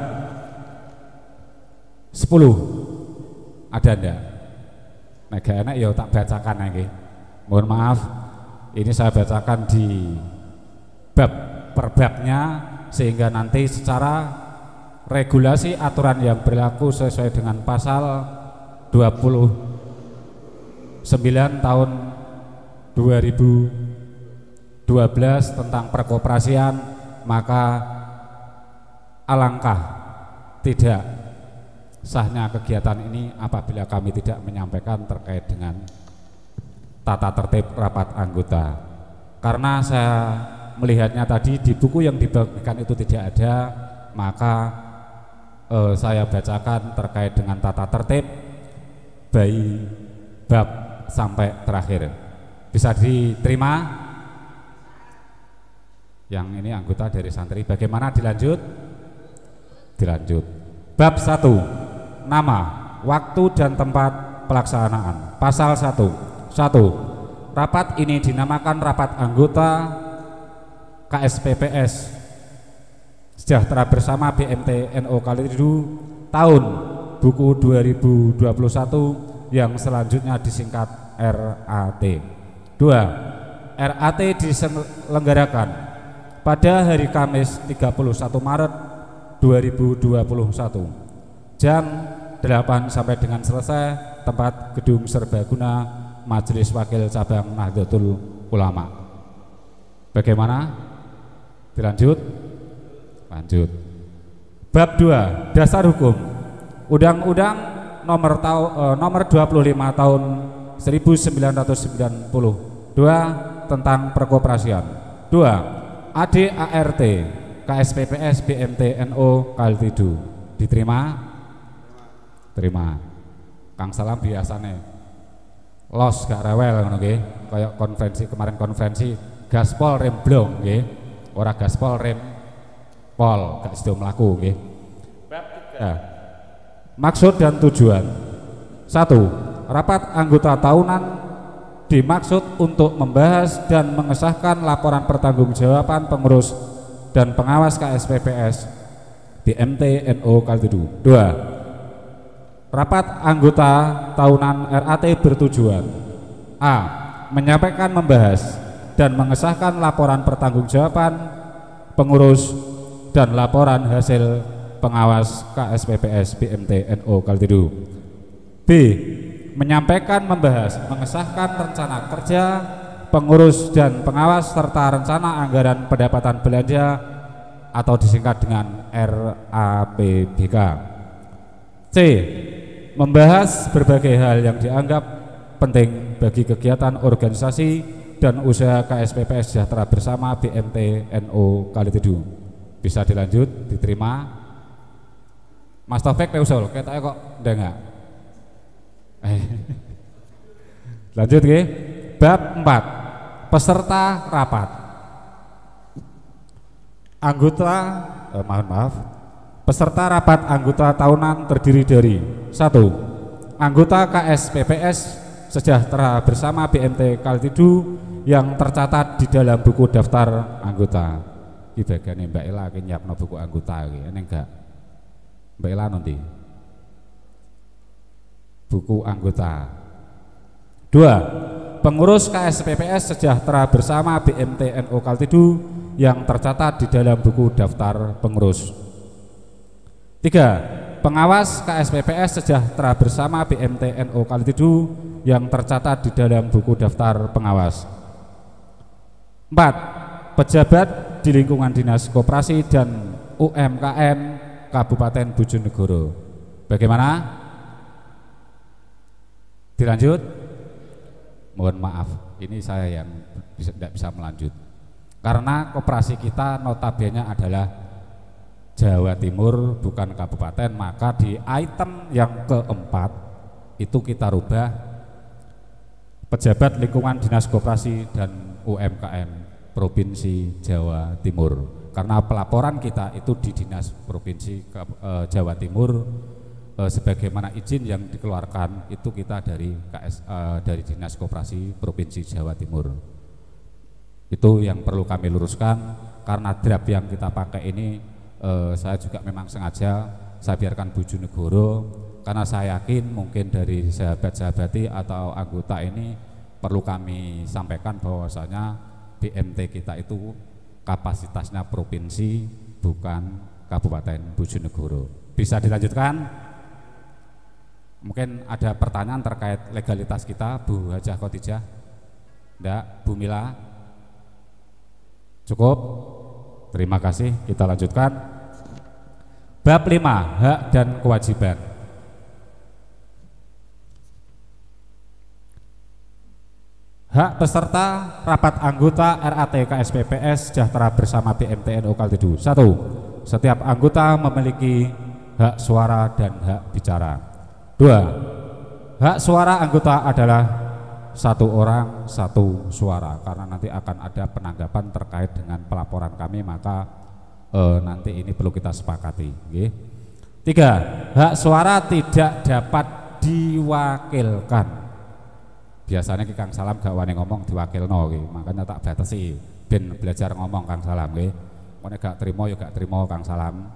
10. Ada enggak? Nah, gak enak ya tak bacakan lagi. Mohon maaf, ini saya bacakan di bab per babnya, sehingga nanti secara regulasi aturan yang berlaku sesuai dengan pasal 29 tahun 2012 tentang perkoperasian, maka alangkah tidak sahnya kegiatan ini apabila kami tidak menyampaikan terkait dengan tata tertib rapat anggota. Karena saya melihatnya tadi di buku yang dibagikan itu tidak ada, maka saya bacakan terkait dengan tata tertib bayi bab sampai terakhir. Bisa diterima? Yang ini anggota dari santri. Bagaimana dilanjut? Dilanjut. Bab 1, nama, waktu dan tempat pelaksanaan. Pasal 1. Rapat ini dinamakan rapat anggota KSPPS Sejahtera Bersama BMT-NU Kalitidu tahun buku 2021 yang selanjutnya disingkat RAT. 2. RAT diselenggarakan pada hari Kamis 31 Maret 2021 jam 8 sampai dengan selesai, tempat gedung serbaguna Majelis Wakil Cabang Nahdlatul Ulama. Bagaimana? Dilanjut? Lanjut. Bab 2, dasar hukum. Undang-Undang nomor 25 tahun 1992 tentang perkoperasian. 2. ADART KSPPS BMT-NU Kalitidu. Diterima? Terima. Kang Salam biasane los gak rewel ngono nggih, kaya konferensi kemarin, konferensi gaspol rem blong nggih. Ora gaspol rem pol, gak sido mlaku nggih. Bab 3. Maksud dan tujuan. 1. Rapat anggota tahunan dimaksud untuk membahas dan mengesahkan laporan pertanggungjawaban pengurus dan pengawas KSPPS BMT-NU Kalitidu. 2. Rapat anggota tahunan RAT bertujuan: A. Menyampaikan, membahas, dan mengesahkan laporan pertanggungjawaban pengurus dan laporan hasil pengawas KSPPS BMT-NU Kalitidu. B. menyampaikan, membahas, mengesahkan rencana kerja pengurus dan pengawas serta rencana anggaran pendapatan belanja atau disingkat dengan RAPBK. C. Membahas berbagai hal yang dianggap penting bagi kegiatan organisasi dan usaha KSPPS Sejahtera Bersama BMT NU Kalidedu. Bisa dilanjut, diterima. Mas Taufik Peusul, ketoknya kok enggak? Lanjut nggih. Bab 4. Peserta rapat. Anggota peserta rapat anggota tahunan terdiri dari 1. Anggota KSPPS Sejahtera Bersama BMT Kalidedu yang tercatat di dalam buku daftar anggota. Iki bagane Mbak Ela iki nyiapno buku anggota iki, eneng enggak? Mbak Ela nanti. Buku anggota. 2. Pengurus KSPPS Sejahtera Bersama BMT NU Kalidedu yang tercatat di dalam buku daftar pengurus. 3. Pengawas KSPPS Sejahtera Bersama BMT NU Kalidedu yang tercatat di dalam buku daftar pengawas. 4. Pejabat di lingkungan Dinas Koperasi dan UMKM Kabupaten Bojonegoro. Bagaimana? Dilanjut? Mohon maaf, ini saya yang tidak bisa melanjut karena koperasi kita notabene adalah Jawa Timur bukan kabupaten, maka di item yang keempat itu kita rubah pejabat lingkungan Dinas Koperasi dan UMKM Provinsi Jawa Timur, karena pelaporan kita itu di Dinas Provinsi Jawa Timur. Sebagaimana izin yang dikeluarkan itu kita dari dari Dinas Koperasi Provinsi Jawa Timur. Itu yang perlu kami luruskan, karena draft yang kita pakai ini saya juga memang sengaja saya biarkan Bojonegoro, karena saya yakin mungkin dari sahabat-sahabati atau anggota ini perlu kami sampaikan bahwasanya BMT kita itu kapasitasnya provinsi bukan Kabupaten Bojonegoro. Bisa dilanjutkan? Mungkin ada pertanyaan terkait legalitas kita, Bu Hajah Khotijah? Enggak, Bu Mila? Cukup? Terima kasih, kita lanjutkan. Bab 5, hak dan kewajiban. Hak peserta rapat anggota RAT KSPPS Sejahtera Bersama BMT NU Kalidedu. 1. Setiap anggota memiliki hak suara dan hak bicara. 2. Hak suara anggota adalah 1 orang 1 suara, karena nanti akan ada penanggapan terkait dengan pelaporan kami, maka nanti ini perlu kita sepakati. 3. Hak suara tidak dapat diwakilkan. Biasanya ki Kang Salam gak wani ngomong diwakilno, makanya tak batasi ben belajar ngomong Kang Salam. Nek gak terima ya gak terima Kang Salam.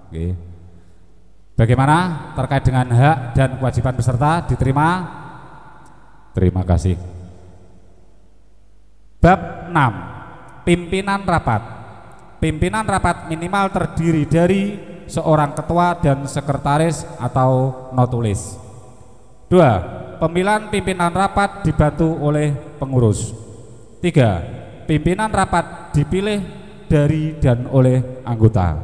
Bagaimana terkait dengan hak dan kewajiban peserta? Diterima? Terima kasih. Bab 6. Pimpinan rapat. Pimpinan rapat minimal terdiri dari seorang ketua dan sekretaris atau notulis. 2. Pemilihan pimpinan rapat dibantu oleh pengurus. 3. Pimpinan rapat dipilih dari dan oleh anggota.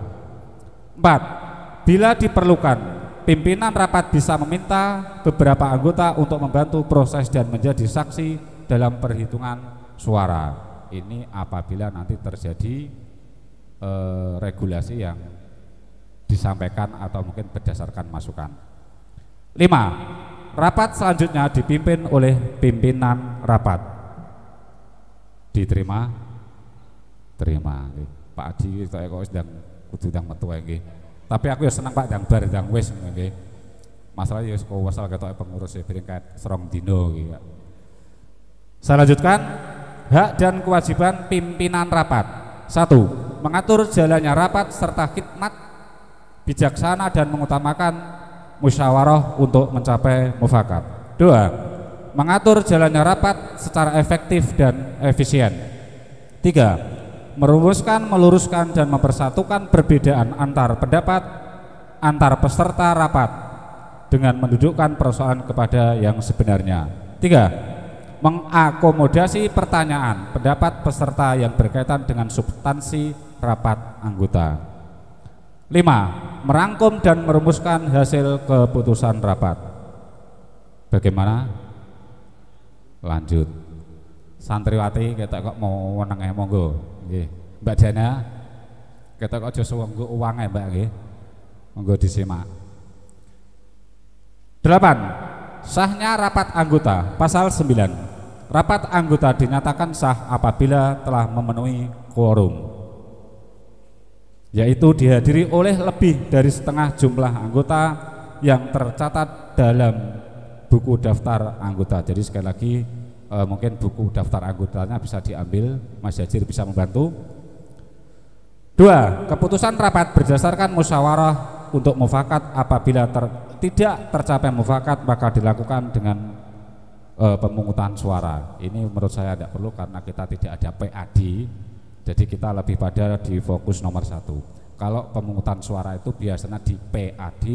4. Bila diperlukan, pimpinan rapat bisa meminta beberapa anggota untuk membantu proses dan menjadi saksi dalam perhitungan suara. Ini apabila nanti terjadi regulasi yang disampaikan atau mungkin berdasarkan masukan. 5. Rapat selanjutnya dipimpin oleh pimpinan rapat. Diterima? Terima. Pak Adi kok sedang kudu ndang metu nggih. Tapi aku ya senang Pak ndang bar ndang wis nggih. Masalah ya kok wasal ketoke pengurus ya beringkat serong dino nggih. Saya lanjutkan. Hak dan kewajiban pimpinan rapat. 1. Mengatur jalannya rapat serta khidmat bijaksana dan mengutamakan musyawarah untuk mencapai mufakat. 2. Mengatur jalannya rapat secara efektif dan efisien. 3. Merumuskan, meluruskan dan mempersatukan perbedaan antar pendapat antar peserta rapat dengan mendudukkan persoalan kepada yang sebenarnya. 3. Mengakomodasi pertanyaan, pendapat peserta yang berkaitan dengan substansi rapat anggota. 5. Merangkum dan merumuskan hasil keputusan rapat. Bagaimana? Lanjut. Santriwati kita kok mau wenenge monggo. Nggih. Mbak Diana kita kok aja suwenggo uwange Mbak nggih. Monggo disimak. 8. Sahnya rapat anggota. Pasal 9. Rapat anggota dinyatakan sah apabila telah memenuhi quorum, yaitu dihadiri oleh lebih dari setengah jumlah anggota yang tercatat dalam buku daftar anggota. Jadi sekali lagi mungkin buku daftar anggotanya bisa diambil, Mas Jazir bisa membantu. 2. Keputusan rapat berdasarkan musyawarah untuk mufakat. Apabila tidak tercapai mufakat maka dilakukan dengan pemungutan suara. Ini menurut saya tidak perlu karena kita tidak ada PAD, jadi kita lebih pada di fokus nomor 1. Kalau pemungutan suara itu biasanya di PAD,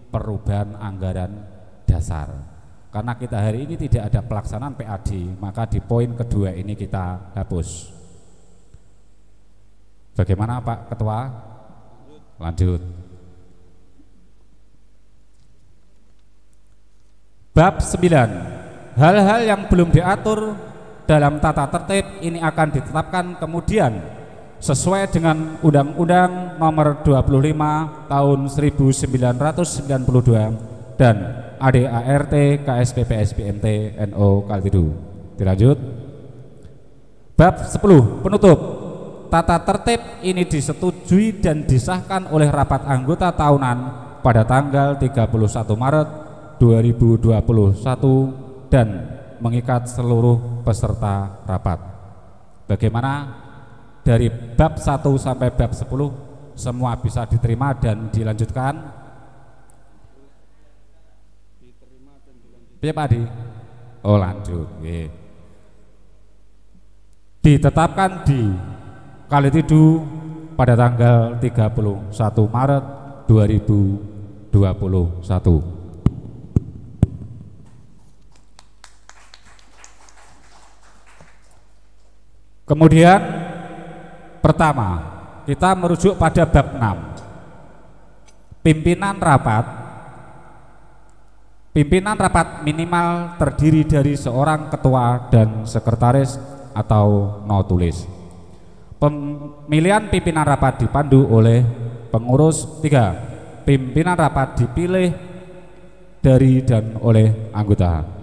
perubahan anggaran dasar. Karena kita hari ini tidak ada pelaksanaan PAD, maka di poin kedua ini kita hapus. Bagaimana Pak Ketua? Lanjut. Bab 9. Hal-hal yang belum diatur dalam tata tertib ini akan ditetapkan kemudian sesuai dengan Undang-Undang Nomor 25 Tahun 1992 dan ADART KSPP SBMT NO Kaltidu. Dilanjut. Bab 10. Penutup. Tata tertib ini disetujui dan disahkan oleh rapat anggota tahunan pada tanggal 31 Maret 2021 dan mengikat seluruh peserta rapat. Bagaimana? Dari bab 1 sampai bab 10 semua bisa diterima dan dilanjutkan. Piye Pak Adi? Oh lanjut. Ditetapkan di Kalitidu pada tanggal 31 Maret 2021. Kemudian pertama, kita merujuk pada bab 6. Pimpinan rapat minimal terdiri dari seorang ketua dan sekretaris atau notulis. Pemilihan pimpinan rapat dipandu oleh pengurus. 3. Pimpinan rapat dipilih dari dan oleh anggota.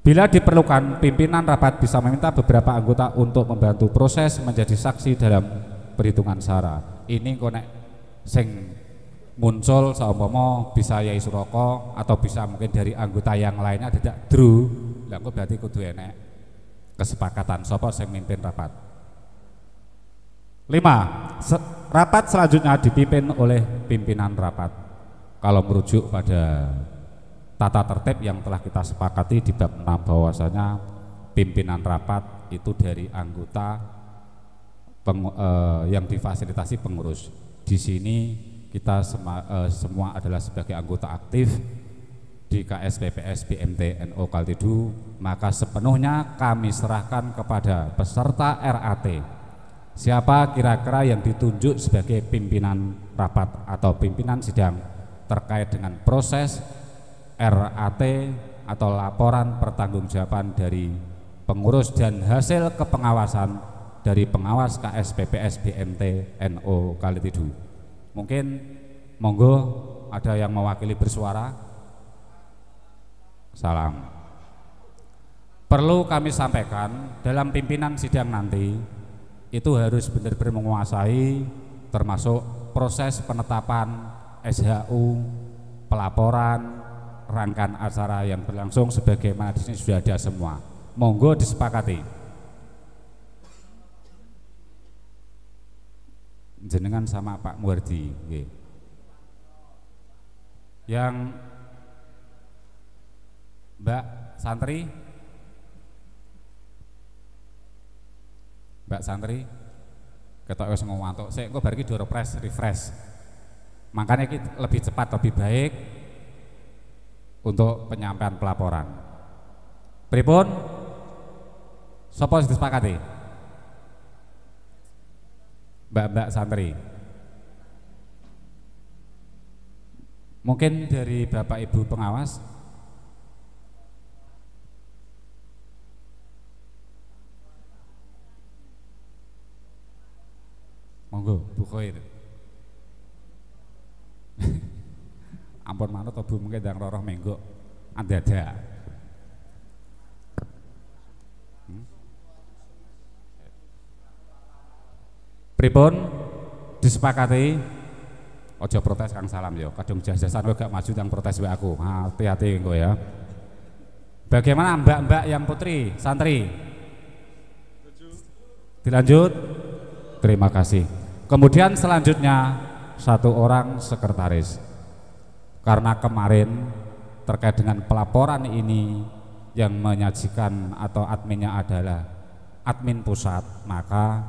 Bila diperlukan, pimpinan rapat bisa meminta beberapa anggota untuk membantu proses menjadi saksi dalam perhitungan sara. Ini konek sing muncul saumpama bisa Yai Suroko atau bisa mungkin dari anggota yang lainnya tidak dru. Lah kok berarti kudu enek kesepakatan sapa sing mimpin rapat. 5. Rapat selanjutnya dipimpin oleh pimpinan rapat. Kalau merujuk pada tata tertib yang telah kita sepakati di bab 6 bahwasanya pimpinan rapat itu dari anggota yang difasilitasi pengurus. Di sini kita semua adalah sebagai anggota aktif di KSPPS BMT NO Kaltidu, maka sepenuhnya kami serahkan kepada peserta RAT. Siapa kira-kira yang ditunjuk sebagai pimpinan rapat atau pimpinan sidang terkait dengan proses RAT atau laporan pertanggungjawaban dari pengurus dan hasil kepengawasan dari pengawas KSPPS BMT NO Kalitidu. Mungkin monggo ada yang mewakili bersuara. Salam. Perlu kami sampaikan dalam pimpinan sidang nanti itu harus benar-benar menguasai termasuk proses penetapan SHU, pelaporan, rangkaian acara yang berlangsung sebagaimana di sini sudah ada semua. Monggo disepakati. Jenengan sama Pak Muardi, yang Mbak Santri. Mbak Santri, ketok wis ngantuk, sik engko bar iki refresh. Makanya kita lebih cepat lebih baik. untuk penyampaian pelaporan. Pripun? Sapa sing disepakati? Mbak-mbak santri. Mungkin dari Bapak Ibu pengawas. Monggo, Bu Khoir. Ampun manut to Bu, mungkin ndang roroh menggo andada. Pripun disepakati? Ojo protes Kang Salam yo, kadung jajasan kowe gak maju yang protes wae aku. Hati-hati engko ya. Bagaimana mbak-mbak yang putri, santri? Dilanjut? Terima kasih. Kemudian selanjutnya satu orang sekretaris. Karena kemarin terkait dengan pelaporan ini yang menyajikan atau adminnya adalah admin pusat, maka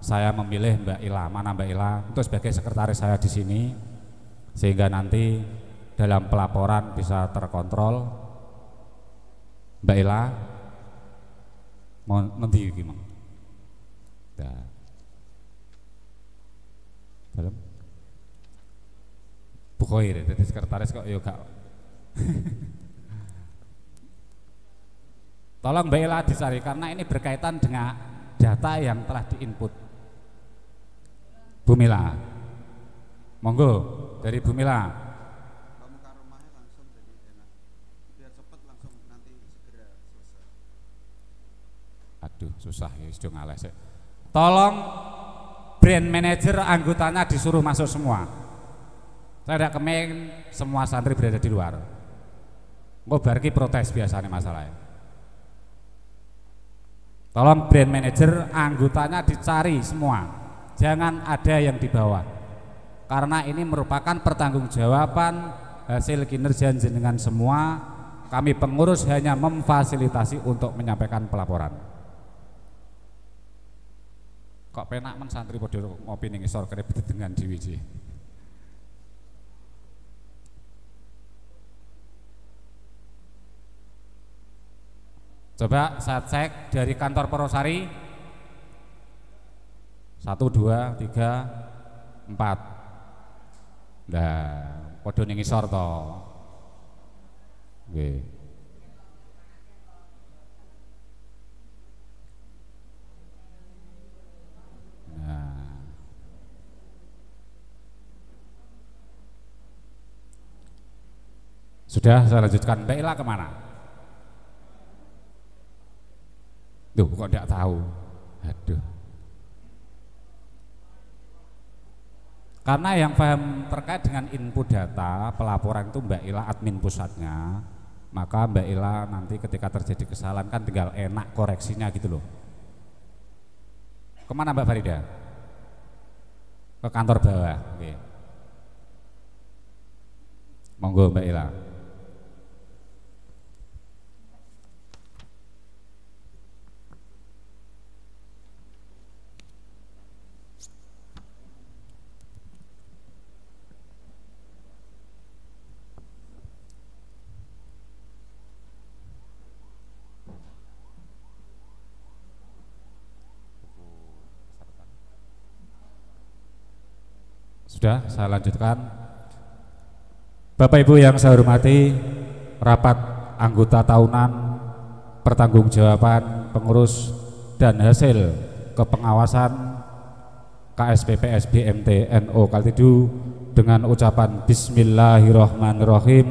saya memilih Mbak Ila. Mana Mbak Ila? Untuk sebagai sekretaris saya di sini, sehingga nanti dalam pelaporan bisa terkontrol. Mbak Ila, mau nanti gimana? Dalam Bu Khoir, jadi sekretaris kok yo gak. Tolong Mbak Ila dicari karena ini berkaitan dengan data yang telah diinput. Bu Mila, monggo dari Bu Mila. Muka rumahnya langsung jadi enak, biar cepet langsung nanti segera selesai. Aduh susah ya, sudah ngales. Tolong brand manager anggotanya disuruh masuk semua. Saya tidak kemen semua santri berada di luar. Mau barki protes biasanya masalahnya. Tolong brand manager anggotanya dicari semua. Jangan ada yang di bawah, karena ini merupakan pertanggungjawaban hasil kinerja jenengan semua. Kami pengurus hanya memfasilitasi untuk menyampaikan pelaporan. Kok penak men santri padha ngopi ning isor kene dengan diwiji. Coba saya cek dari kantor Porosari. 1, 2, 3, 4. Nah, padha ning isor to. Nggih. Nah. Sudah, saya lanjutkan. Mbak Ila kemana? Duh, kok tidak tahu. Aduh. Karena yang paham terkait dengan input data pelaporan itu Mbak Ila admin pusatnya, maka Mbak Ila nanti ketika terjadi kesalahan kan tinggal enak koreksinya gitu loh. Kemana Mbak Farida? Ke kantor bawah. Oke. Monggo Mbak Ila. Sudah, saya lanjutkan. Bapak Ibu yang saya hormati, rapat anggota tahunan pertanggungjawaban pengurus dan hasil kepengawasan KSPP SBMT NO Kaltidu dengan ucapan Bismillahirrahmanirrahim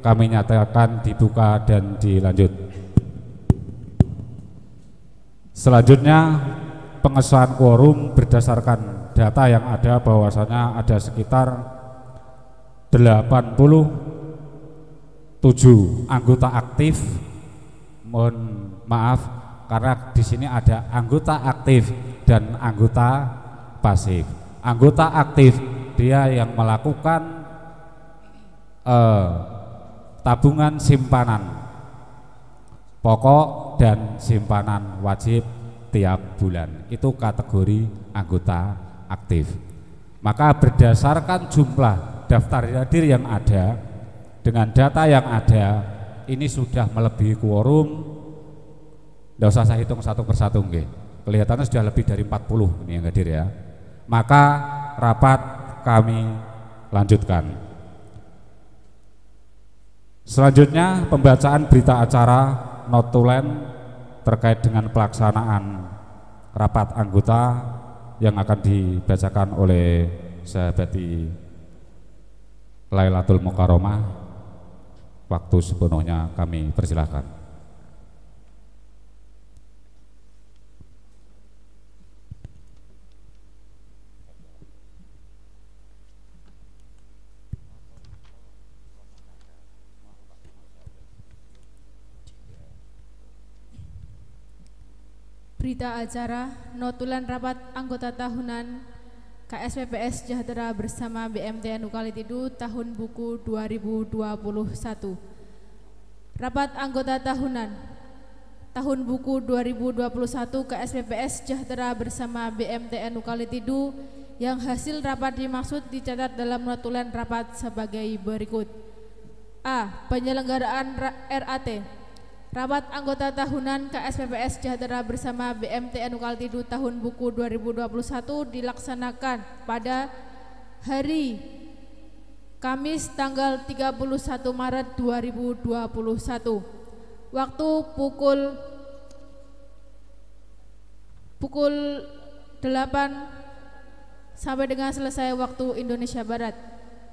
kami nyatakan dibuka dan dilanjut. Selanjutnya pengesahan quorum berdasarkan data yang ada bahwasanya ada sekitar 87 anggota aktif. Mohon maaf karena di sini ada anggota aktif dan anggota pasif. Anggota aktif dia yang melakukan tabungan simpanan pokok dan simpanan wajib tiap bulan. Itu kategori anggota aktif. Maka berdasarkan jumlah daftar hadir yang ada dengan data yang ada ini sudah melebihi quorum. Tidak usah saya hitung satu persatu, nggih. Kelihatannya sudah lebih dari 40 ini yang hadir ya. Maka rapat kami lanjutkan. Selanjutnya pembacaan berita acara notulen terkait dengan pelaksanaan rapat anggota yang akan dibacakan oleh sahabati Lailatul Mukarramah. Waktu sepenuhnya kami persilahkan. Berita acara notulen rapat anggota tahunan KSPPS Sejahtera bersama BMTNU Kalitidu tahun buku 2021. Rapat anggota tahunan tahun buku 2021 KSPPS Sejahtera bersama BMTNU Kalitidu yang hasil rapat dimaksud dicatat dalam notulen rapat sebagai berikut. A. Penyelenggaraan RAT. Rapat anggota tahunan KSPPS Sejahtera bersama BMTNU Kalitidu tahun buku 2021 dilaksanakan pada hari Kamis tanggal 31 Maret 2021. Waktu pukul 8 sampai dengan selesai waktu Indonesia Barat.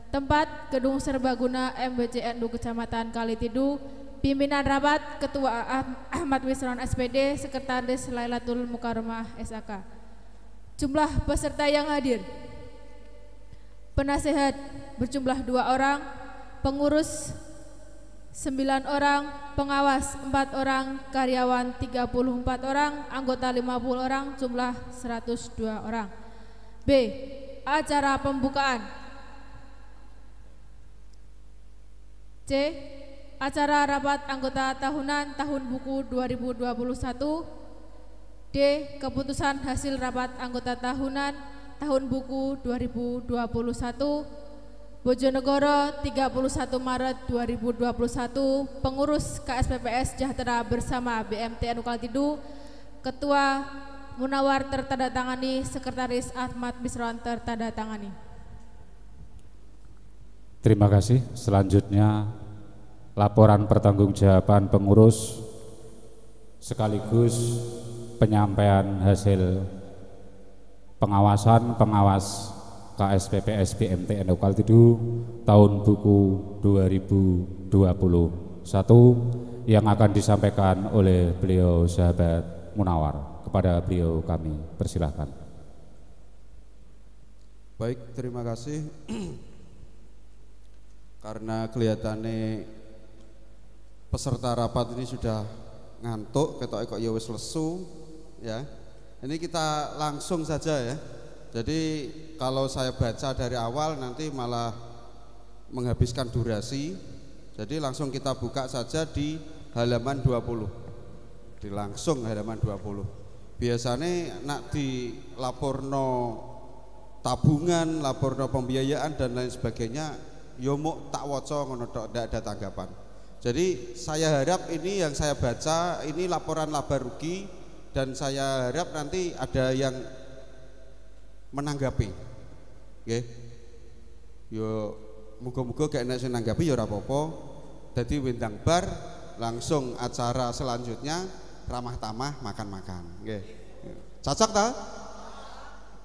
Tempat Gedung Serbaguna MBCNU Kecamatan Kalitidu. Pimpinan rapat Ketua Ahmad Wisron SPD, Sekretaris Lailatul Mukarramah SAK. Jumlah peserta yang hadir: penasehat berjumlah 2 orang, pengurus 9 orang, pengawas 4 orang, karyawan 34 orang, anggota 50 orang, jumlah 102 orang. B. Acara pembukaan. C. Acara rapat anggota tahunan tahun buku 2021. D. Keputusan hasil rapat anggota tahunan tahun buku 2021 Bojonegoro 31 Maret 2021. Pengurus KSPPS Sejahtera bersama BMTNU Kalitidu. Ketua Munawar tertandatangani, Sekretaris Ahmad Bisron tertandatangani. Terima kasih. Selanjutnya laporan pertanggungjawaban pengurus sekaligus penyampaian hasil pengawas KSPPS BMTNU Kalitidu tahun buku 2021 yang akan disampaikan oleh beliau sahabat Munawar. Kepada beliau kami persilahkan. Baik, terima kasih. Karena kelihatannya peserta rapat ini sudah ngantuk, ketok kok ya wis lesu ya. Ini kita langsung saja ya. Jadi kalau saya baca dari awal nanti malah menghabiskan durasi. Jadi langsung kita buka saja di halaman 20. Di langsung halaman 20. Biasanya nak di laporno tabungan, laporno pembiayaan dan lain sebagainya, yo muk tak waca ngono tok, ndak ada tanggapan. Jadi saya harap ini yang saya baca ini laporan laba rugi dan saya harap nanti ada yang menanggapi. Nggih. Yo muga-muga gak enak sing nanggapi ya ora apa-apa. Dadi wendang bar langsung acara selanjutnya ramah tamah makan-makan. Nggih. Cocok ta?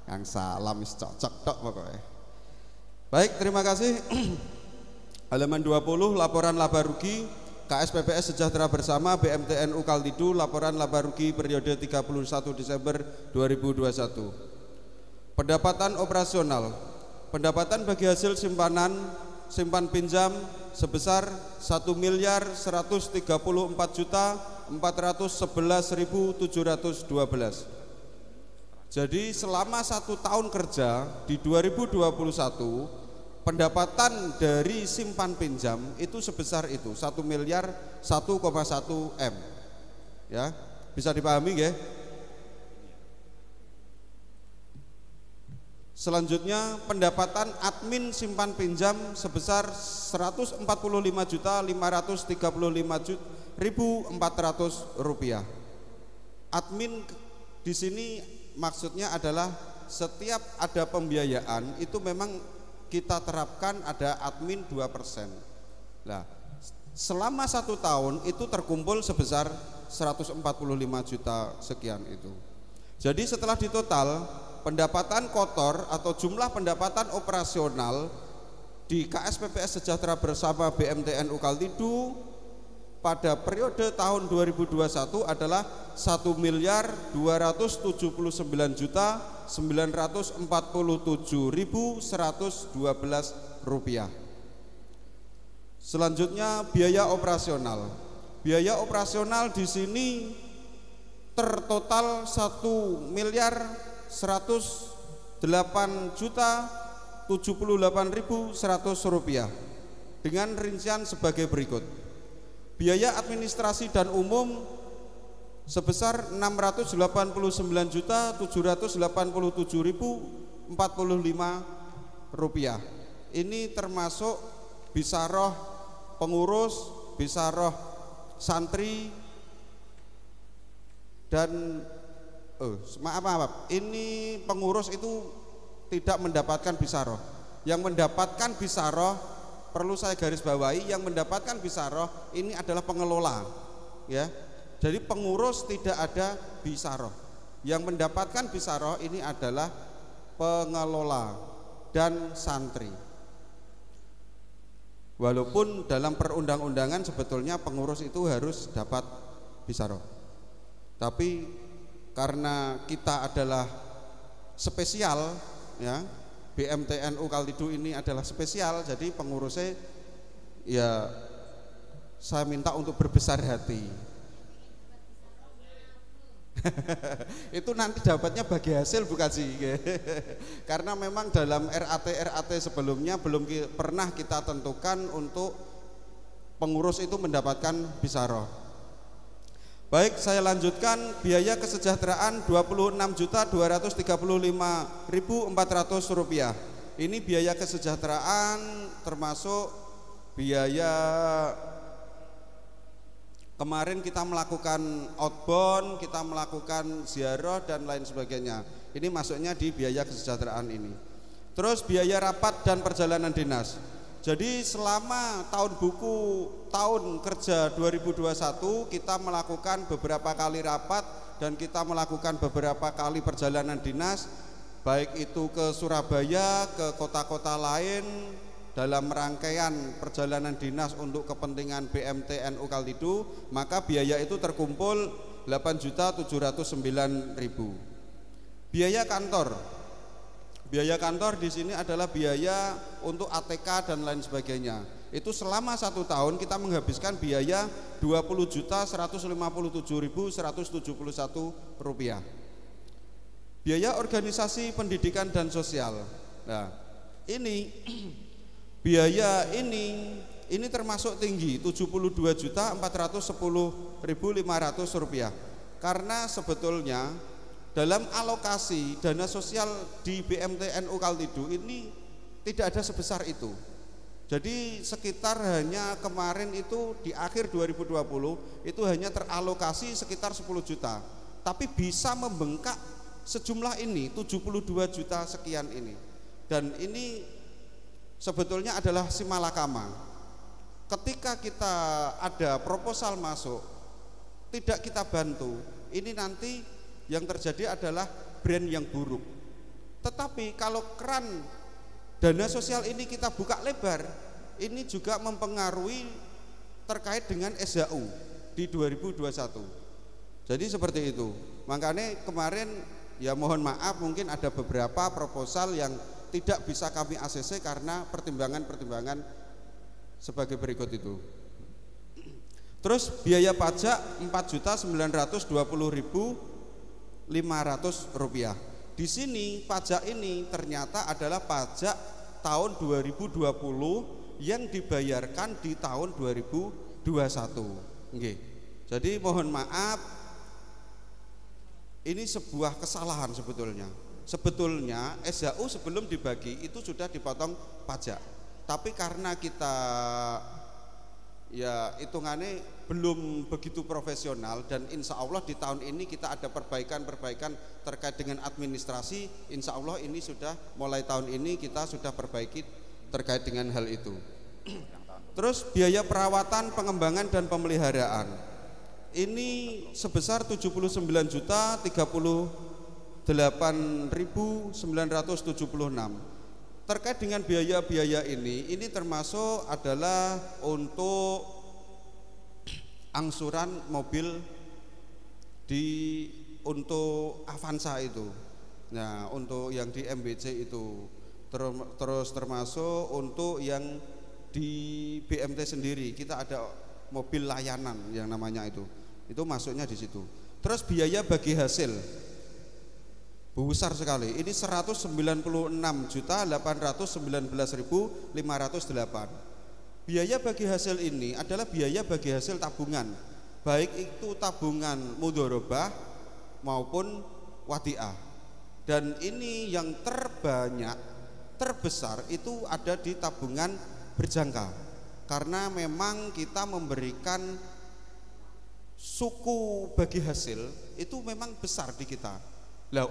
Kang salam wis cocok tok pokoknya. Baik, terima kasih. Halaman 20, laporan laba rugi KSPPS Sejahtera bersama BMTNU Kalitidu, laporan laba rugi periode 31 Desember 2021. Pendapatan operasional. Pendapatan bagi hasil simpan pinjam sebesar 1.414.411.712. Jadi selama 1 tahun kerja di 2021 pendapatan dari simpan pinjam itu sebesar itu 1.1,1 M. Ya, bisa dipahami nggih? Selanjutnya pendapatan admin simpan pinjam sebesar 145.535.400 rupiah. Admin di sini maksudnya adalah setiap ada pembiayaan itu memang kita terapkan ada admin 2%. Nah, selama 1 tahun itu terkumpul sebesar 145 juta sekian itu. Jadi setelah ditotal pendapatan kotor atau jumlah pendapatan operasional di KSPPS Sejahtera Bersama BMTNU Kaltidu pada periode tahun 2021 adalah 1.247.947.112 rupiah. Selanjutnya biaya operasional. Biaya operasional di sini tertotal 1.108.078.100 rupiah dengan rincian sebagai berikut. Biaya administrasi dan umum sebesar 688.787.045 rupiah. Ini termasuk bisaroh pengurus, bisaroh santri, dan maaf, ini pengurus itu tidak mendapatkan bisaroh. Yang mendapatkan bisaroh, perlu saya garis bawahi, yang mendapatkan bisaroh ini adalah pengelola, ya. Jadi pengurus tidak ada bisaroh. Yang mendapatkan bisaroh ini adalah pengelola dan santri. Walaupun dalam perundang-undangan sebetulnya pengurus itu harus dapat bisaroh, tapi karena kita adalah spesial, ya, BMTNU Kaltidu ini adalah spesial, jadi pengurusnya ya saya minta untuk berbesar hati. Itu nanti dapatnya bagi hasil bukan sih? Karena memang dalam RAT sebelumnya belum pernah kita tentukan untuk pengurus itu mendapatkan bisaroh. Baik, saya lanjutkan. Biaya kesejahteraan 26.235.400 rupiah. Ini biaya kesejahteraan termasuk biaya kemarin kita melakukan outbound, kita melakukan ziarah dan lain sebagainya. Ini masuknya di biaya kesejahteraan ini. Terus biaya rapat dan perjalanan dinas. Jadi selama tahun buku tahun kerja 2021 kita melakukan beberapa kali rapat dan kita melakukan beberapa kali perjalanan dinas, baik itu ke Surabaya, ke kota-kota lain, dalam rangkaian perjalanan dinas untuk kepentingan BMTNU Kaltidu, maka biaya itu terkumpul 8.709.000. Biaya kantor. Biaya kantor di sini adalah biaya untuk ATK dan lain sebagainya. Itu selama 1 tahun kita menghabiskan biaya 20.157.171 rupiah. Biaya organisasi pendidikan dan sosial. Nah, ini biaya ini termasuk tinggi, 72.410.500 rupiah. Karena sebetulnya dalam alokasi dana sosial di BMTNU Kaltidu ini tidak ada sebesar itu. Jadi sekitar hanya kemarin itu di akhir 2020 itu hanya teralokasi sekitar 10 juta. Tapi bisa membengkak sejumlah ini, 72 juta sekian ini. Dan ini sebetulnya adalah si malakama. Ketika kita ada proposal masuk, tidak kita bantu, ini nanti yang terjadi adalah brand yang buruk. Tetapi kalau keran dana sosial ini kita buka lebar, ini juga mempengaruhi terkait dengan SHU di 2021. Jadi seperti itu. Makanya kemarin ya mohon maaf mungkin ada beberapa proposal yang tidak bisa kami ACC karena pertimbangan-pertimbangan sebagai berikut itu. Terus biaya pajak 4.920.500 rupiah. Di sini pajak ini ternyata adalah pajak tahun 2020 yang dibayarkan di tahun 2021. Nggih. Jadi mohon maaf, ini sebuah kesalahan sebetulnya. sebetulnya SHU sebelum dibagi itu sudah dipotong pajak. Tapi karena kita ya hitungannya belum begitu profesional, dan insya Allah di tahun ini kita ada perbaikan-perbaikan terkait dengan administrasi. Insya Allah ini sudah mulai tahun ini kita sudah perbaiki terkait dengan hal itu. Terus biaya perawatan, pengembangan dan pemeliharaan ini sebesar 79.038.976. Terkait dengan biaya-biaya ini termasuk adalah untuk angsuran mobil untuk Avanza itu. Nah, untuk yang di MBC itu. Terus termasuk untuk yang di BMT sendiri, kita ada mobil layanan yang namanya itu masuknya di situ. Terus biaya bagi hasil besar sekali, ini 196.819.508. Biaya bagi hasil ini adalah biaya bagi hasil tabungan, baik itu tabungan mudharabah maupun wadiah. Dan ini yang terbesar itu ada di tabungan berjangka, karena memang kita memberikan suku bagi hasil itu memang besar di kita. Lah,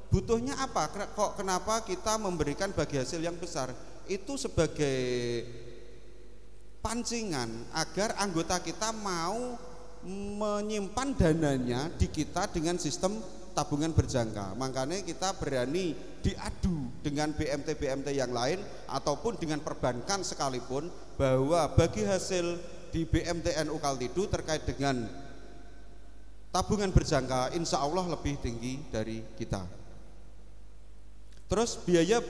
butuhnya apa? Kok kenapa kita memberikan bagi hasil yang besar? Itu sebagai pancingan agar anggota kita mau menyimpan dananya di kita dengan sistem tabungan berjangka. Makanya kita berani diadu dengan BMT-BMT yang lain ataupun dengan perbankan sekalipun, bahwa bagi hasil di BMT NU Kaltidu terkait dengan tabungan berjangka insya Allah lebih tinggi dari kita. Terus biaya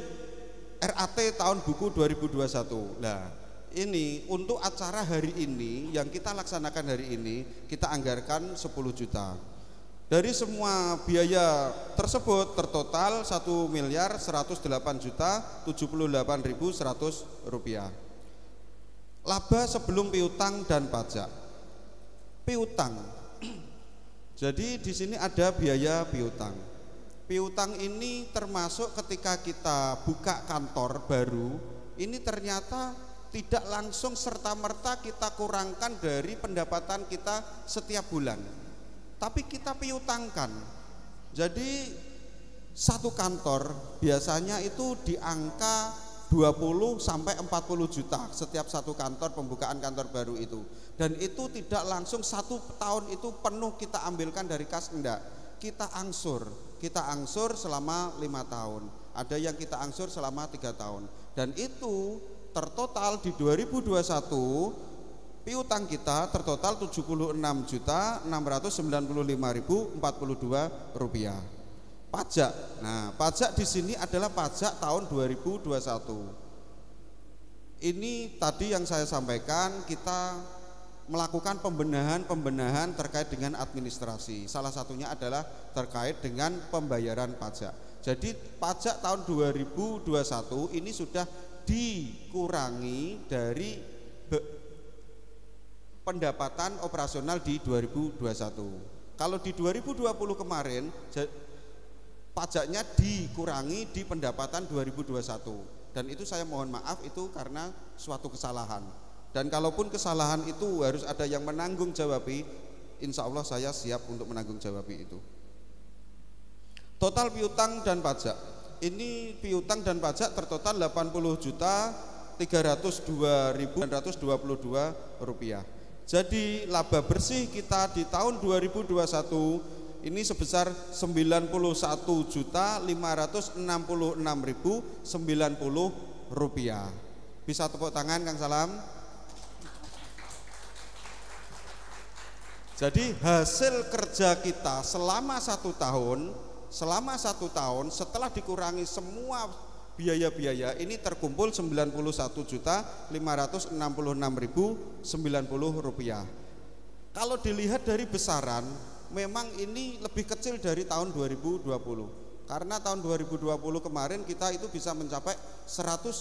RAT tahun buku 2021. Nah, ini untuk acara hari ini yang kita laksanakan hari ini kita anggarkan 10 juta. Dari semua biaya tersebut tertotal 1.108.078.100 rupiah. Laba sebelum piutang dan pajak. Piutang. Jadi di sini ada biaya piutang. Piutang ini termasuk ketika kita buka kantor baru, ini ternyata tidak langsung serta-merta kita kurangkan dari pendapatan kita setiap bulan, tapi kita piutangkan. Jadi satu kantor biasanya itu di angka 20 sampai 40 juta setiap satu kantor, pembukaan kantor baru itu. Dan itu tidak langsung 1 tahun itu penuh kita ambilkan dari kas, enggak. Kita angsur selama 5 tahun. Ada yang kita angsur selama 3 tahun. Dan itu tertotal di 2021 piutang kita tertotal 76.695.042 rupiah. Pajak. Nah, pajak di sini adalah pajak tahun 2021. Ini tadi yang saya sampaikan, kita melakukan pembenahan terkait dengan administrasi. Salah satunya adalah terkait dengan pembayaran pajak. Jadi pajak tahun 2021 ini sudah dikurangi dari pendapatan operasional di 2021. Kalau di 2020 kemarin pajaknya dikurangi di pendapatan 2021, dan itu saya mohon maaf itu karena suatu kesalahan. Dan kalaupun kesalahan itu harus ada yang menanggung jawabi, insya Allah saya siap untuk menanggung jawabi itu. Total piutang dan pajak, ini piutang dan pajak tertotal 80.302.922 rupiah. Jadi laba bersih kita di tahun 2021 ini sebesar 91.566.090 rupiah. Bisa tepuk tangan Kang Salam. Jadi hasil kerja kita selama 1 tahun setelah dikurangi semua biaya-biaya ini terkumpul 91.566.090 rupiah. Kalau dilihat dari besaran, memang ini lebih kecil dari tahun 2020. Karena tahun 2020 kemarin kita itu bisa mencapai 110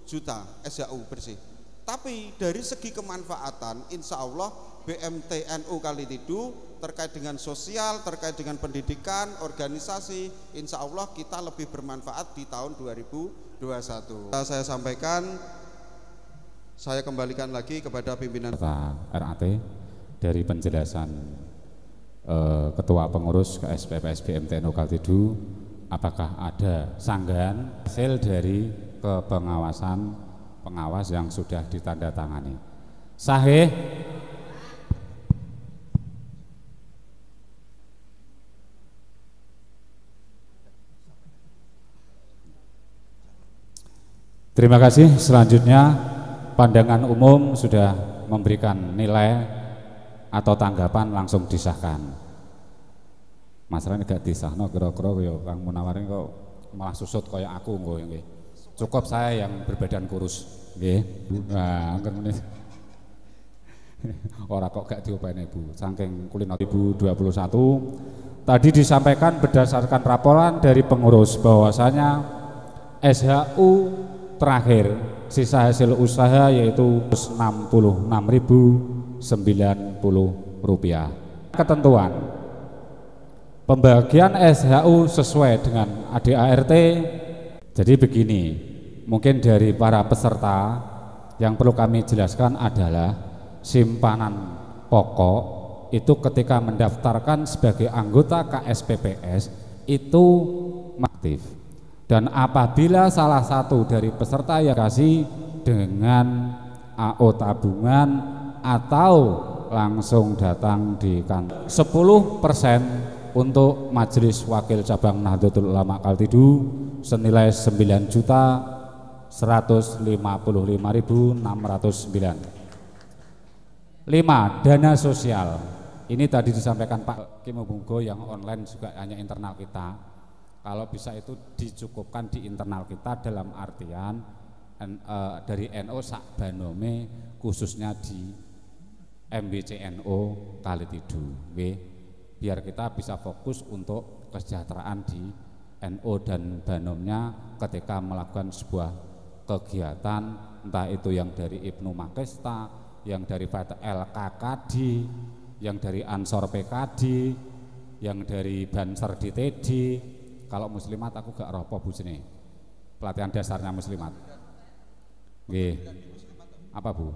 juta SHU bersih. Tapi dari segi kemanfaatan insya Allah BMT-NU Kalitidu terkait dengan sosial, terkait dengan pendidikan, organisasi, insya Allah kita lebih bermanfaat di tahun 2021. Saya sampaikan, saya kembalikan lagi kepada pimpinan RAT dari penjelasan Ketua Pengurus KSPPS BMT-NU Kalitidu, apakah ada sanggahan hasil dari kepengawasan pengawas yang sudah ditandatangani. Sahih? Terima kasih. Selanjutnya pandangan umum sudah memberikan nilai atau tanggapan, langsung disahkan. Masalahnya gak disahno kira-kira yo Kang Munawar kok malah susut kayak aku nggih. Cukup saya yang berbadan kurus nggih. Nah, ora kok gak diopeni Bu. Saking kulino 2021 tadi disampaikan berdasarkan laporan dari pengurus bahwasanya SHU terakhir sisa hasil usaha yaitu Rp66.090. Ketentuan pembagian SHU sesuai dengan ADART. Jadi begini, mungkin dari para peserta yang perlu kami jelaskan adalah simpanan pokok itu ketika mendaftarkan sebagai anggota KSPPS itu aktif. Dan apabila salah satu dari peserta yang kasih dengan AO tabungan atau langsung datang di kantor, 10% untuk Majelis Wakil Cabang Nahdlatul Ulama Kalitidu senilai 9.155.609. 5. Dana sosial. Ini tadi disampaikan Pak Kimo Bunggo yang online juga hanya internal kita. Kalau bisa itu dicukupkan di internal kita dalam artian dari NU sak banome khususnya di MBCNU Kalitidu, biar kita bisa fokus untuk kesejahteraan di NU dan banomnya ketika melakukan sebuah kegiatan, entah itu yang dari Ibnu Makesta, yang dari LKKD, yang dari Ansor PKD, yang dari Banser DTD. Kalau muslimat aku gak roh apa Bu sini. Pelatihan dasarnya muslimat. Nggih. Apa Bu?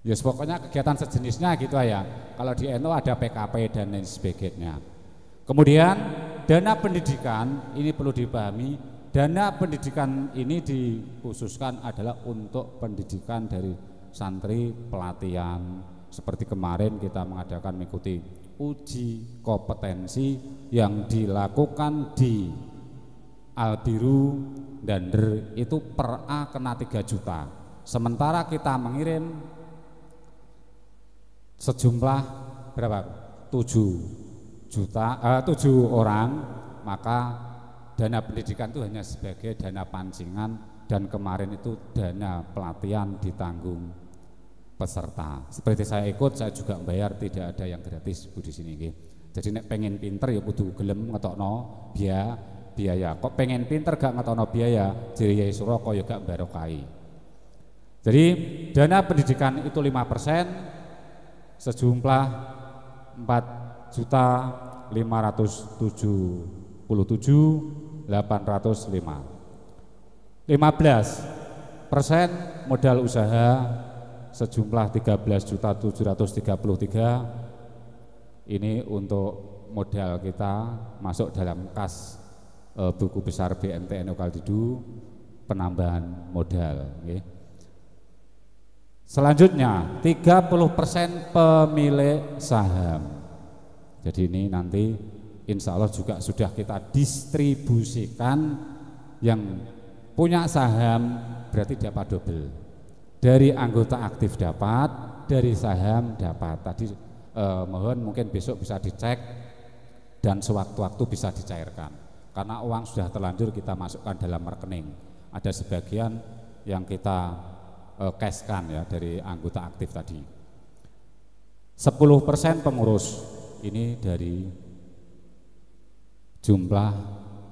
Ya pokoknya kegiatan sejenisnya gitu ya. Kalau di NU ada PKP dan lain sebagainya. Kemudian dana pendidikan ini perlu dipahami, dana pendidikan ini dikhususkan adalah untuk pendidikan dari santri, pelatihan. Seperti kemarin kita mengadakan mengikuti uji kompetensi yang dilakukan di Albiru Dander itu per A kena 3 juta. Sementara kita mengirim sejumlah berapa? 7 orang, maka dana pendidikan itu hanya sebagai dana pancingan dan kemarin itu dana pelatihan ditanggung peserta. Seperti saya ikut, saya juga membayar, tidak ada yang gratis Bu di sini. Jadi nek pengen pinter ya kudu gelem ngetokno biaya. Kok pengen pinter gak ngetokno biaya, jadi Yai Suroko ya gak barokai. Jadi dana pendidikan itu 5% sejumlah 4.577.805. 15% modal usaha sejumlah 13.733. Ini untuk modal kita masuk dalam kas buku besar BMT-NU Kalitidu, penambahan modal. Selanjutnya 30% pemilik saham. Jadi ini nanti insya Allah juga sudah kita distribusikan. Yang punya saham berarti dapat double. Dari anggota aktif dapat, dari saham dapat. Tadi mohon mungkin besok bisa dicek dan sewaktu-waktu bisa dicairkan. Karena uang sudah terlanjur kita masukkan dalam rekening. Ada sebagian yang kita cashkan ya dari anggota aktif tadi. 10% pengurus. Ini dari jumlah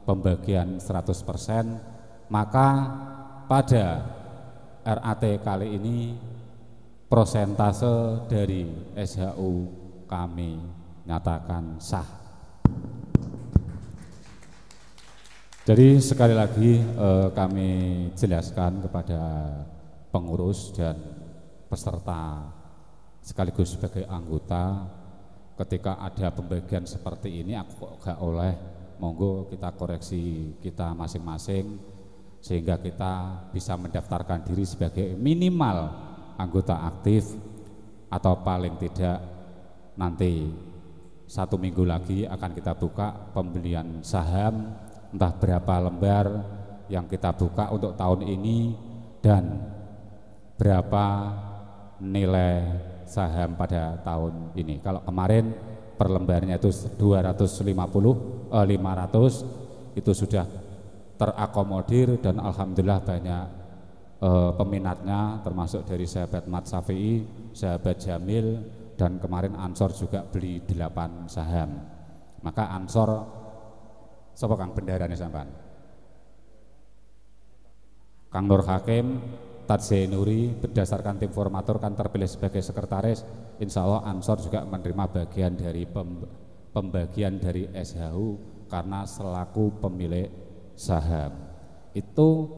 pembagian 100%, maka pada RAT kali ini prosentase dari SHU kami nyatakan sah. Jadi sekali lagi kami jelaskan kepada pengurus dan peserta sekaligus sebagai anggota, ketika ada pembagian seperti ini aku kok gak oleh, monggo kita koreksi kita masing-masing sehingga kita bisa mendaftarkan diri sebagai minimal anggota aktif, atau paling tidak nanti 1 minggu lagi akan kita buka pembelian saham, entah berapa lembar yang kita buka untuk tahun ini dan berapa nilai saham pada tahun ini. Kalau kemarin per lembarnya itu 500 itu sudah terakomodir dan alhamdulillah banyak peminatnya, termasuk dari sahabat Mat Safi'i, sahabat Jamil, dan kemarin Ansor juga beli 8 saham. Maka Ansor sapa Kang bendarane sampean? Kang Nur Hakim, Tadze Nuri, berdasarkan tim formatur kan terpilih sebagai sekretaris. Insya Allah Ansor juga menerima bagian dari pembagian dari SHU karena selaku pemilik saham. Itu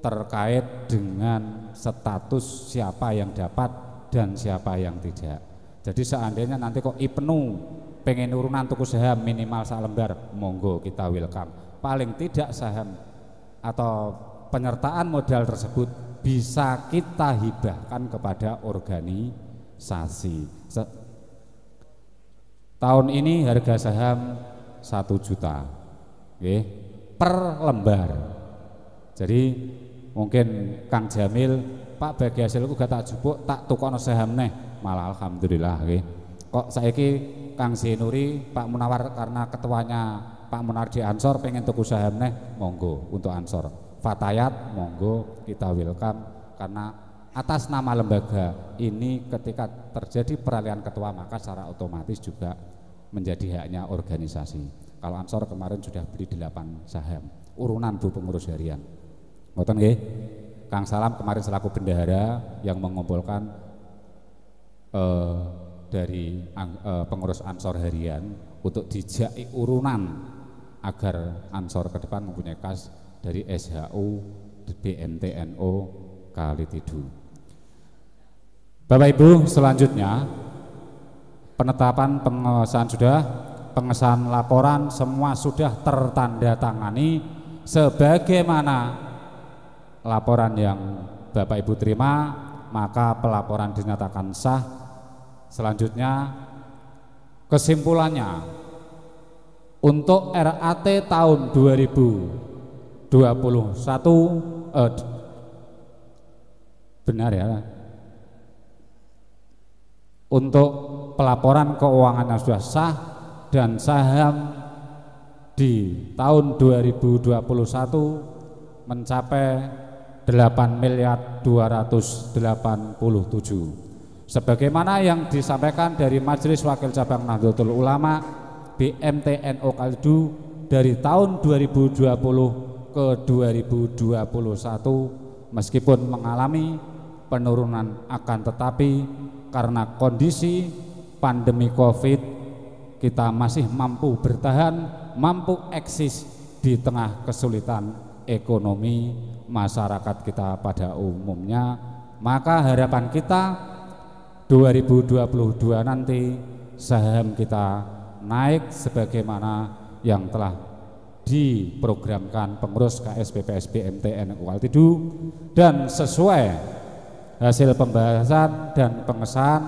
terkait dengan status siapa yang dapat dan siapa yang tidak. Jadi seandainya nanti kok IPNU pengen urunan tuku saham minimal sak lembar, monggo kita welcome. Paling tidak saham atau penyertaan modal tersebut bisa kita hibahkan kepada organisasi. Tahun ini harga saham 1 juta, okay, per lembar. Jadi mungkin Kang Jamil, Pak bagi hasilku gak tak jupuk, tak tukono saham neh, malah alhamdulillah. Okay. Kok saiki Kang Zenuri, Pak Munawar karena ketuanya Pak Munawar di Ansor pengen tuku saham neh, monggo untuk Ansor. Fatayat monggo kita welcome, karena atas nama lembaga ini ketika terjadi peralihan ketua maka secara otomatis juga menjadi haknya organisasi. Kalau Ansor kemarin sudah beli 8 saham urunan Bu pengurus harian. Ngoten nggih? Kang Salam kemarin selaku bendahara yang mengumpulkan dari pengurus Ansor harian untuk dijai urunan agar Ansor ke depan mempunyai kas dari SHU BMTNO Kalitidu. Bapak Ibu, selanjutnya penetapan pengesahan sudah, pengesahan laporan semua sudah tertandatangani sebagaimana laporan yang Bapak Ibu terima, maka pelaporan dinyatakan sah. Selanjutnya kesimpulannya untuk RAT tahun 2021 benar ya, untuk pelaporan keuangan yang sudah sah dan saham di tahun 2021 mencapai 8.287 sebagaimana yang disampaikan dari Majelis Wakil Cabang Nahdlatul Ulama BMTNO Kalitidu dari tahun 2020 ke 2021 meskipun mengalami penurunan, akan tetapi karena kondisi pandemi Covid kita masih mampu bertahan, mampu eksis di tengah kesulitan ekonomi masyarakat kita pada umumnya. Maka harapan kita 2022 nanti saham kita naik sebagaimana yang telah diprogramkan pengurus KSPPS BMTNO Kalitidu dan sesuai hasil pembahasan dan pengesahan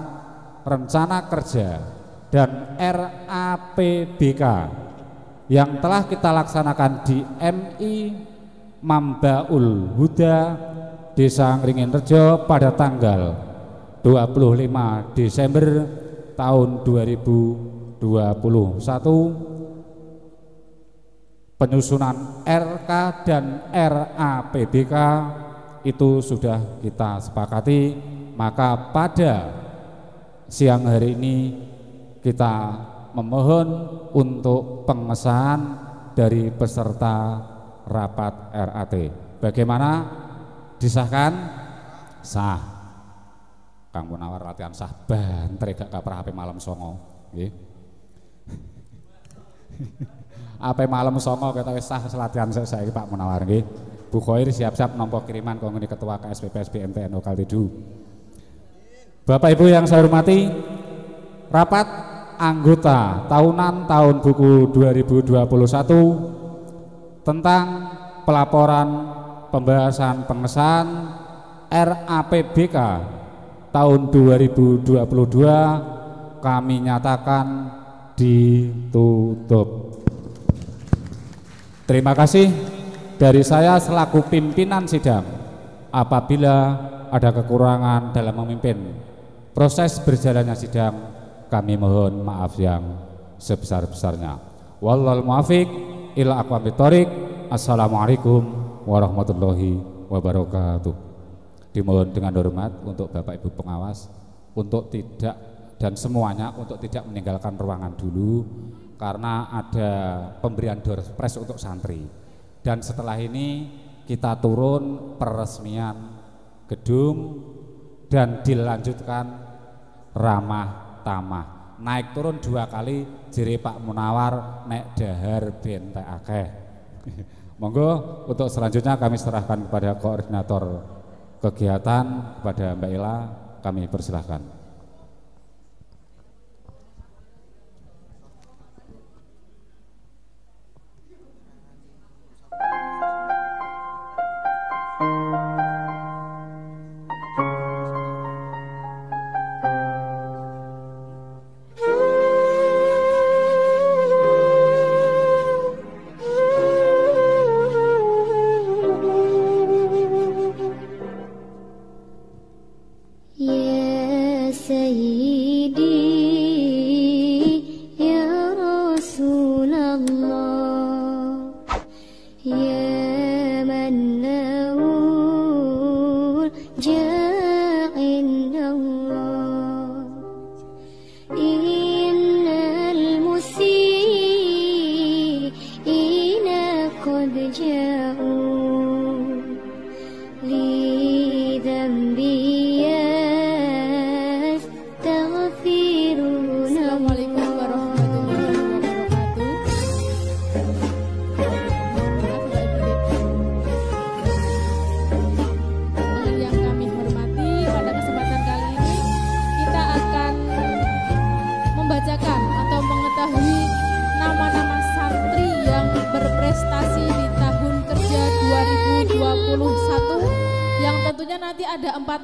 rencana kerja dan RAPBK yang telah kita laksanakan di MI Mambaul Huda Desa Ngringin Rejo pada tanggal 25 Desember tahun 2021. Penyusunan RK dan RAPBK itu sudah kita sepakati, maka pada siang hari ini kita memohon untuk pengesahan dari peserta rapat RAT. Bagaimana? Disahkan? Sah. Kang Munawar latihan sah banter gak kaprah HP malam songo nggih. HP malam songo kita wis sah latihan saiki Pak Munawar nggih. Bu Khoir siap-siap nampa kiriman kanggo ketua KSPP SBMTN Kaltidu. Bapak Ibu yang saya hormati, rapat anggota tahunan tahun buku 2021 tentang pelaporan pembahasan pengesahan RAPBK tahun 2022 kami nyatakan ditutup. Terima kasih dari saya selaku pimpinan sidang. Apabila ada kekurangan dalam memimpin proses berjalannya sidang, kami mohon maaf yang sebesar-besarnya. Wallahul muwaffiq ila aqwamit thoriq. Assalamualaikum warahmatullahi wabarakatuh. Dimohon dengan hormat untuk Bapak Ibu pengawas untuk tidak dan semuanya untuk tidak meninggalkan ruangan dulu karena ada pemberian door prize untuk santri. Dan setelah ini kita turun peresmian gedung dan dilanjutkan ramah tamah. Naik turun 2 kali jere Pak Munawar nek dahar bentek akeh. Monggo untuk selanjutnya kami serahkan kepada koordinator kegiatan, kepada Mbak Ila, kami persilahkan.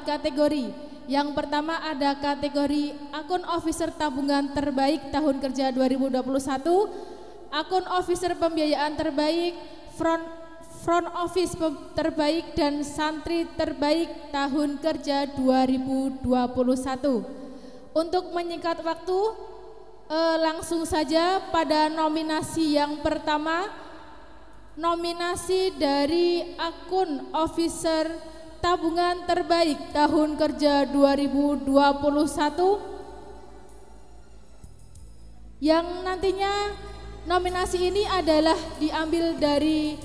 Kategori. Yang pertama ada kategori akun officer tabungan terbaik tahun kerja 2021, akun officer pembiayaan terbaik, front office terbaik dan santri terbaik tahun kerja 2021. Untuk menyingkat waktu, langsung saja pada nominasi yang pertama, nominasi dari akun officer tabungan terbaik tahun kerja 2021 yang nantinya nominasi ini adalah diambil dari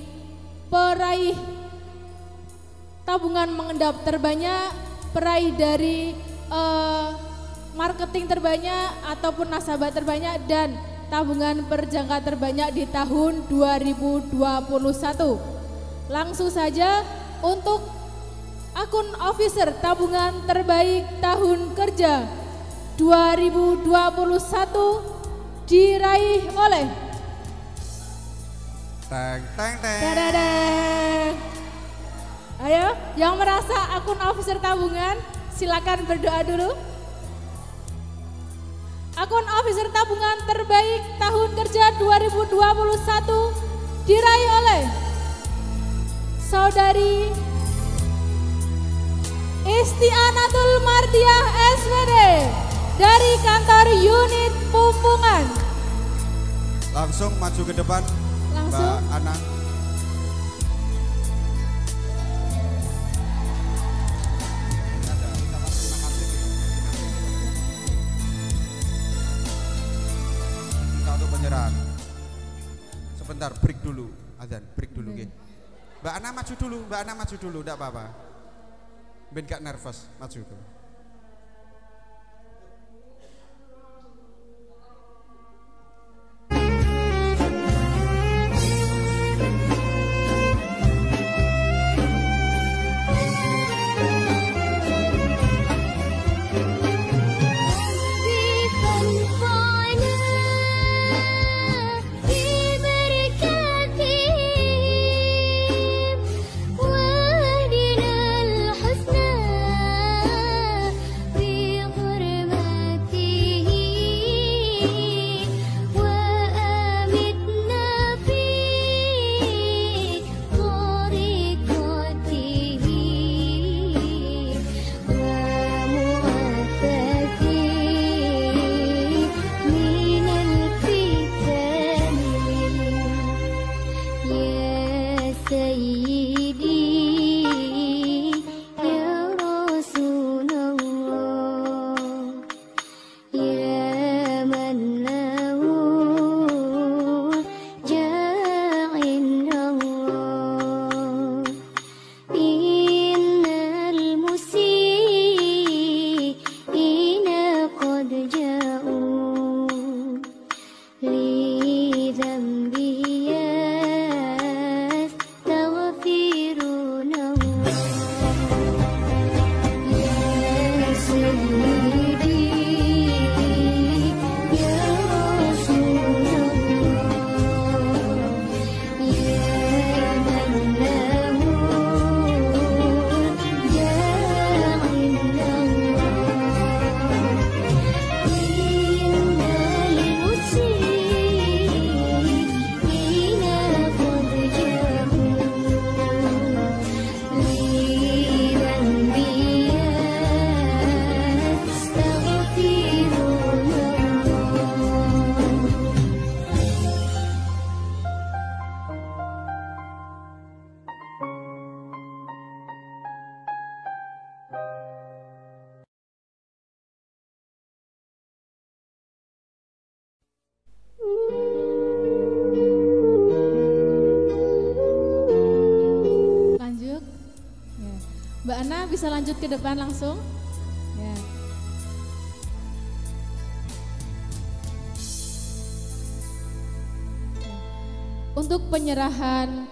peraih tabungan mengendap terbanyak, peraih dari marketing terbanyak ataupun nasabah terbanyak dan tabungan berjangka terbanyak di tahun 2021. Langsung saja untuk akun officer tabungan terbaik tahun kerja 2021 diraih oleh Ayo, yang merasa akun officer tabungan silakan berdoa dulu. Akun officer tabungan terbaik tahun kerja 2021 diraih oleh Saudari Istianatul Mardiah SPD dari kantor unit Pumpungan. Langsung maju ke depan. Langsung. Mbak Ana. Minta untuk penyerahan. Sebentar, break dulu. Azan, break dulu. Mbak Ana maju dulu, Mbak Ana maju dulu, enggak apa-apa. Ben gak nervous, maju dulu. bisa lanjut ke depan langsung. Ya. Untuk penyerahan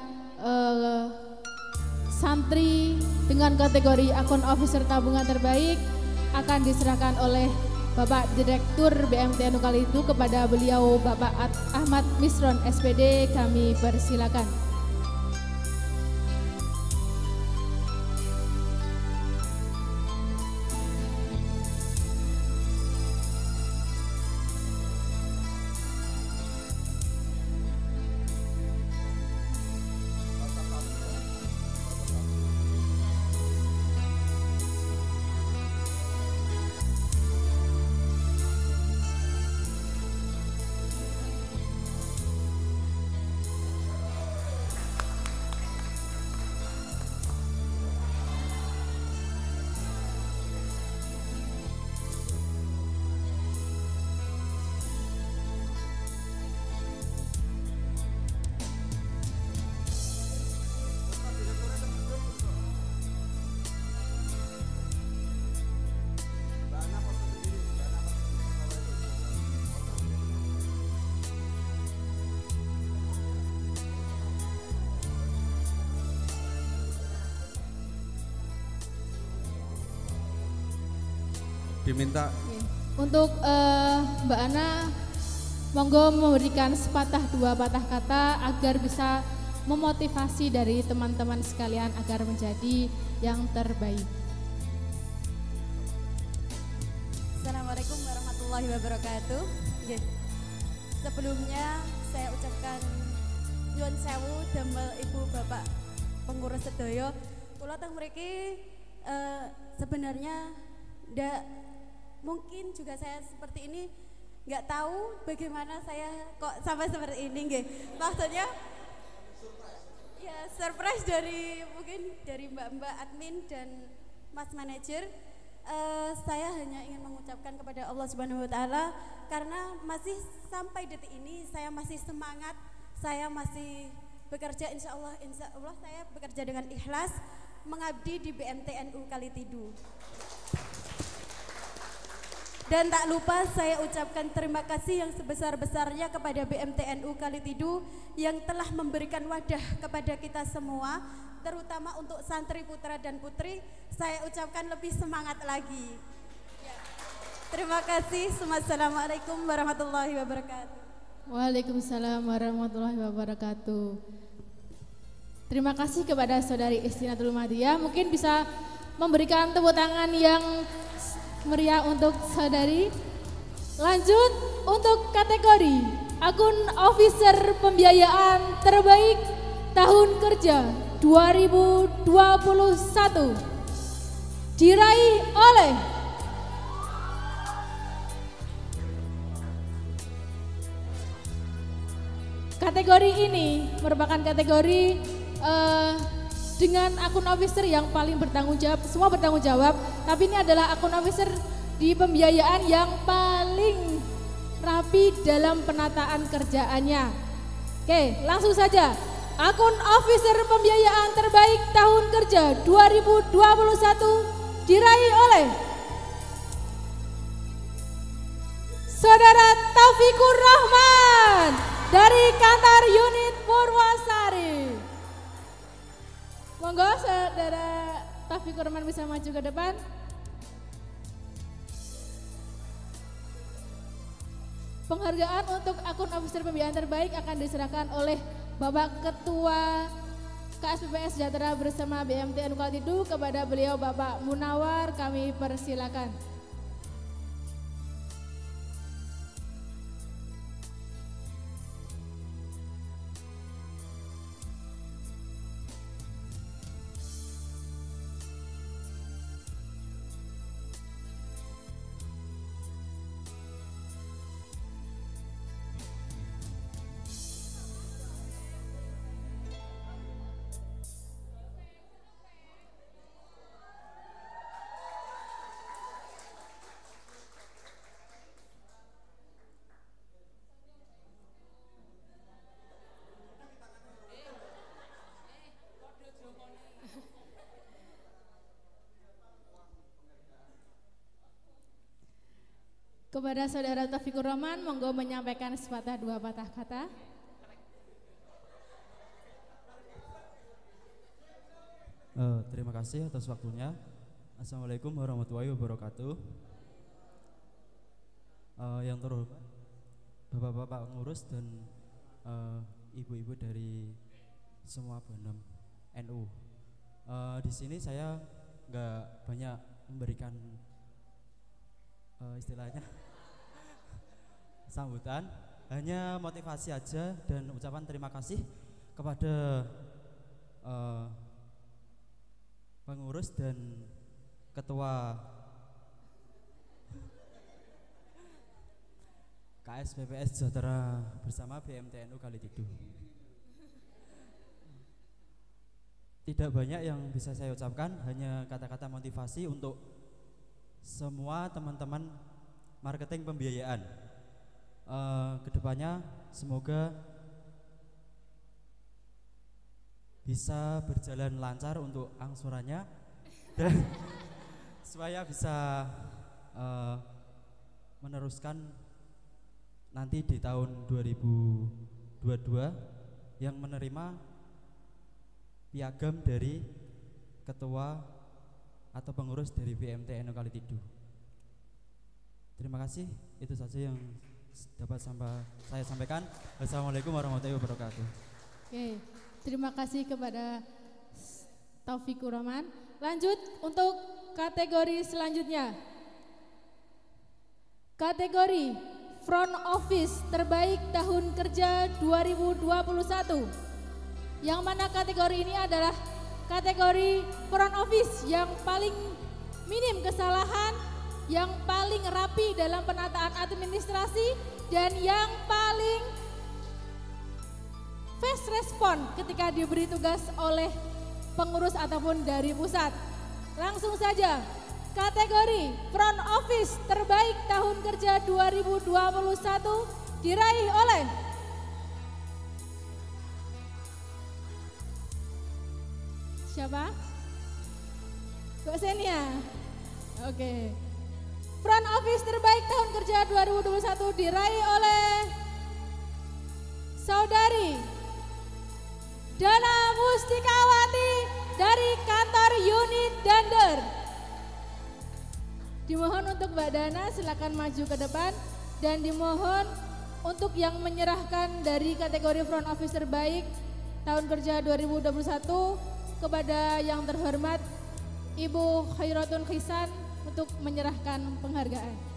santri dengan kategori akun officer tabungan terbaik akan diserahkan oleh Bapak Direktur BMTNU Kalidu kepada beliau Bapak Ahmad Misron SPD. Kami persilakan. Diminta untuk Mbak Ana, monggo memberikan sepatah dua patah kata agar bisa memotivasi dari teman-teman sekalian agar menjadi yang terbaik. Assalamualaikum warahmatullahi wabarakatuh. Sebelumnya saya ucapkan nyuwun sewu damel Ibu Bapak pengurus sedaya. Kula teng mriki sebenarnya ndak mungkin juga saya seperti ini, nggak tahu bagaimana saya kok sampai seperti ini, nggih. Maksudnya ya surprise dari mungkin dari mbak-mbak admin dan mas manajer. Saya hanya ingin mengucapkan kepada Allah Subhanahu Wa Taala karena masih sampai detik ini saya masih semangat, saya masih bekerja, insya Allah saya bekerja dengan ikhlas mengabdi di BMTNU Kalitidu. Dan tak lupa saya ucapkan terima kasih yang sebesar-besarnya kepada BMTNU Kalitidu yang telah memberikan wadah kepada kita semua, terutama untuk santri putra dan putri. Saya ucapkan lebih semangat lagi. Ya. Terima kasih. Assalamualaikum warahmatullahi wabarakatuh. Waalaikumsalam warahmatullahi wabarakatuh. Terima kasih kepada Saudari Istinatul Madiyah. Mungkin bisa memberikan tepuk tangan yang meriah untuk saudari. Lanjut untuk kategori akun officer pembiayaan terbaik tahun kerja 2021 diraih oleh kategori ini merupakan kategori dengan akun officer yang paling bertanggung jawab, semua bertanggung jawab, tapi ini adalah akun officer di pembiayaan yang paling rapi dalam penataan kerjaannya. Oke, langsung saja. Akun officer pembiayaan terbaik tahun kerja 2021 diraih oleh Saudara Taufikur Rahman dari kantor unit Purwasari. Monggo Saudara Taufikur Rahman bisa maju ke depan. Penghargaan untuk akun officer pembiayaan terbaik akan diserahkan oleh Bapak Ketua KSPPS Sejahtera bersama BMTNU Kalitidu kepada beliau Bapak Munawar. Kami persilakan. Kepada Saudara Taufikur Rahman, monggo menyampaikan sepatah dua patah kata. Terima kasih atas waktunya. Assalamualaikum warahmatullahi wabarakatuh. Yang terhormat Bapak-bapak pengurus dan ibu-ibu dari semua Banem NU. Di sini saya nggak banyak memberikan istilahnya sambutan, hanya motivasi aja dan ucapan terima kasih kepada pengurus dan ketua KSPPS Sejahtera Bersama BMTNU Kalitidu. Tidak banyak yang bisa saya ucapkan, hanya kata-kata motivasi untuk semua teman-teman marketing pembiayaan. Kedepannya semoga bisa berjalan lancar untuk angsurannya dan supaya bisa meneruskan nanti di tahun 2022 yang menerima piagam dari ketua atau pengurus dari BMTNU Kalitidu. Terima kasih, itu saja yang dapat saya sampaikan. Wassalamualaikum warahmatullahi wabarakatuh. Oke, terima kasih kepada Taufikur Rahman. Lanjut untuk kategori selanjutnya. Kategori Front Office Terbaik Tahun Kerja 2021. Yang mana kategori ini adalah kategori front office yang paling minim kesalahan, yang paling rapi dalam penataan administrasi, dan yang paling fast respon ketika diberi tugas oleh pengurus ataupun dari pusat. Langsung saja, kategori front office terbaik tahun kerja 2021 diraih oleh siapa? Kok Senia? Oke. Front office terbaik tahun kerja 2021 diraih oleh Saudari Dana Mustikawati dari kantor unit Dander. Dimohon untuk Mbak Dana silakan maju ke depan dan dimohon untuk yang menyerahkan dari kategori front office terbaik tahun kerja 2021 kepada yang terhormat Ibu Khairatun Khisan untuk menyerahkan penghargaan.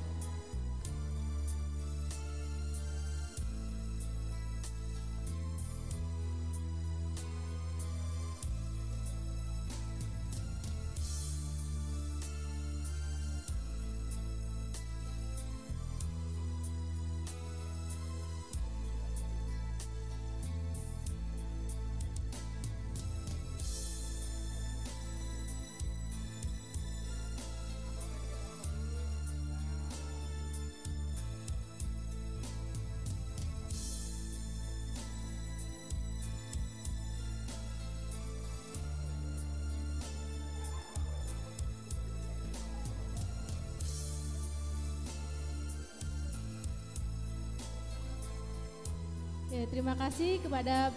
Ya, terima kasih kepada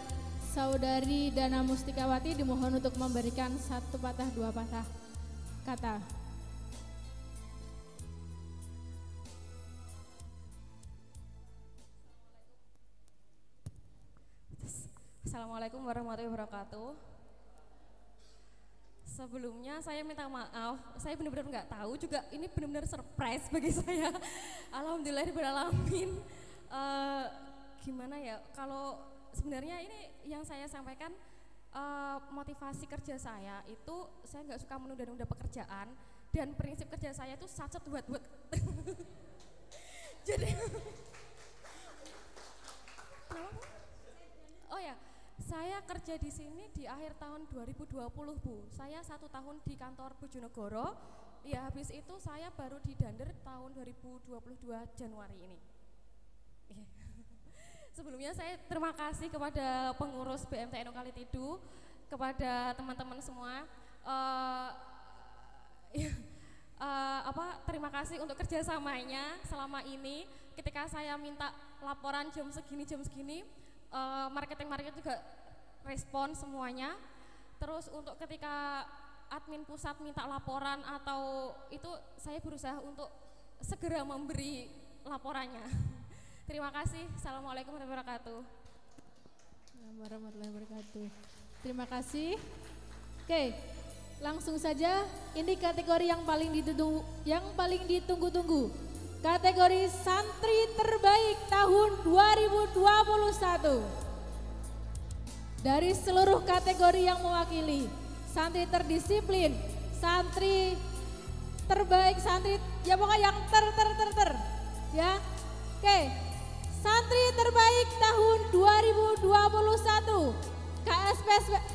Saudari Dana Mustikawati, dimohon untuk memberikan satu patah dua patah kata. Assalamualaikum warahmatullahi wabarakatuh. Sebelumnya saya minta maaf, saya benar-benar nggak tahu juga, ini benar-benar surprise bagi saya. Alhamdulillahirobbilalamin. Gimana ya, kalau sebenarnya ini yang saya sampaikan motivasi kerja saya itu, saya nggak suka menunda-nunda pekerjaan dan prinsip kerja saya itu sacet buat jadi oh ya, saya kerja di sini di akhir tahun 2020 Bu. Saya 1 tahun di kantor Bojonegoro. Ya habis itu saya baru di Dander tahun 2022 Januari ini. Sebelumnya saya terima kasih kepada pengurus BMTNU Kalitidu, kepada teman-teman semua. terima kasih untuk kerjasamanya selama ini. Ketika saya minta laporan jam segini, marketing juga respon semuanya. Terus untuk ketika admin pusat minta laporan atau itu, saya berusaha untuk segera memberi laporannya. Terima kasih. Assalamualaikum warahmatullahi wabarakatuh. Warahmatullahi wabarakatuh. Terima kasih. Oke, langsung saja. Ini kategori yang paling ditunggu-tunggu. Kategori santri terbaik tahun 2021. Dari seluruh kategori yang mewakili, santri terdisiplin, santri terbaik, santri ya pokoknya yang ya. Oke, santri terbaik tahun 2021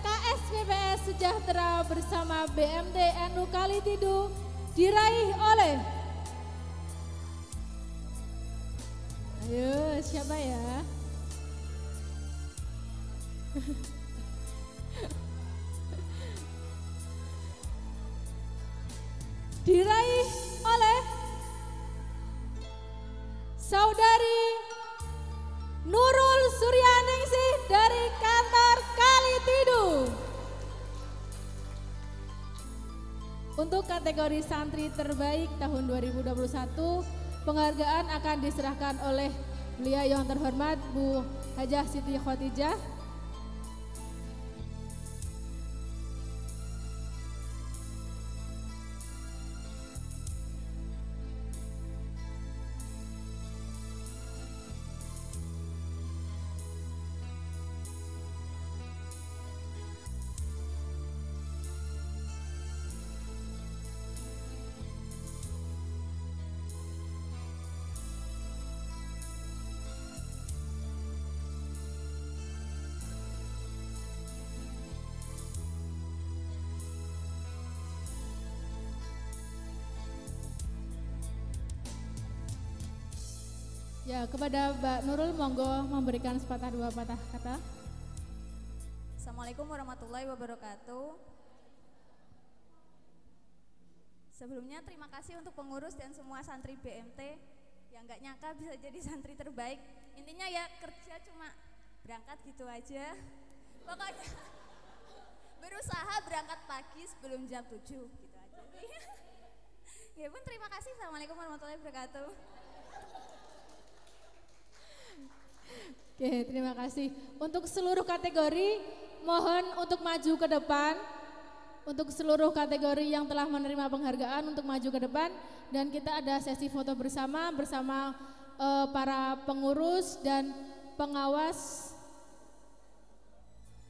KSPPS Sejahtera bersama BMT NU Kalitidu diraih oleh, ayo siapa ya? Diraih oleh Saudari Nurul Suryaningsih dari kantor Kalitidu. Untuk kategori santri terbaik tahun 2021, penghargaan akan diserahkan oleh beliau yang terhormat Bu Hajah Siti Khotijah. Ya, kepada Mbak Nurul monggo memberikan sepatah dua patah kata. Assalamualaikum warahmatullahi wabarakatuh. Sebelumnya terima kasih untuk pengurus dan semua santri BMT yang gak nyangka bisa jadi santri terbaik. Intinya ya kerja cuma berangkat gitu aja. Pokoknya berusaha berangkat pagi sebelum jam 7 gitu aja. Ya pun terima kasih. Assalamualaikum warahmatullahi wabarakatuh. Oke, terima kasih. Untuk seluruh kategori, mohon untuk maju ke depan. Untuk seluruh kategori yang telah menerima penghargaan untuk maju ke depan. Dan kita ada sesi foto bersama para pengurus dan pengawas.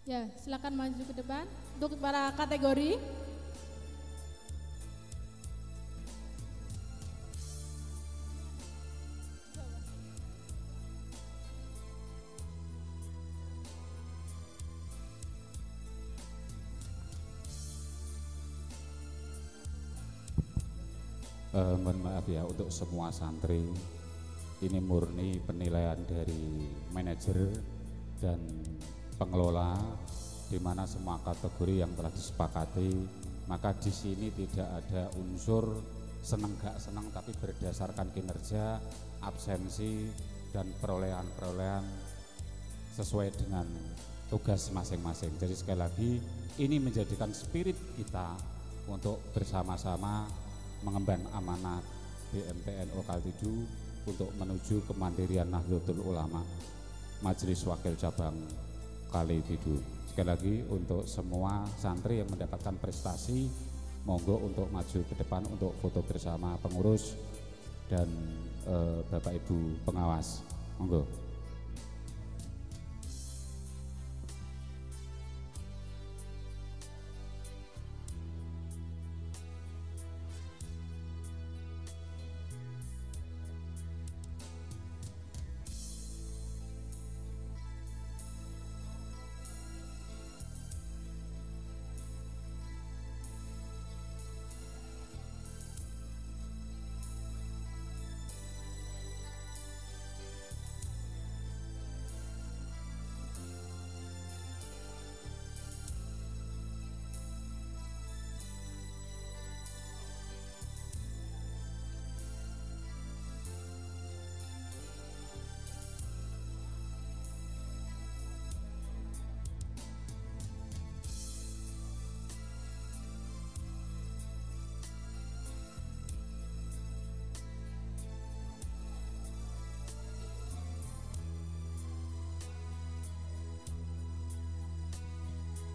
Ya, silakan maju ke depan. Untuk para kategori. Mohon maaf ya untuk semua santri, ini murni penilaian dari manajer dan pengelola, di mana semua kategori yang telah disepakati, maka di sini tidak ada unsur seneng gak seneng, tapi berdasarkan kinerja, absensi dan perolehan-perolehan sesuai dengan tugas masing-masing. Jadi sekali lagi ini menjadikan spirit kita untuk bersama-sama mengemban amanat BMT NU Kalitidu untuk menuju kemandirian Nahdlatul Ulama Majelis Wakil Cabang Kalitidu. Sekali lagi untuk semua santri yang mendapatkan prestasi, monggo untuk maju ke depan untuk foto bersama pengurus dan Bapak Ibu pengawas. Monggo.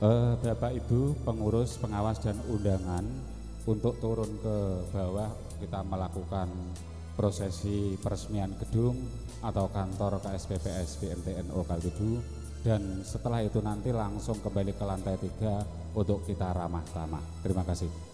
Bapak Ibu pengurus, pengawas dan undangan untuk turun ke bawah kita melakukan prosesi peresmian gedung atau kantor KSPPS BMTNU Kalidu, dan setelah itu nanti langsung kembali ke lantai 3 untuk kita ramah tamah. Terima kasih.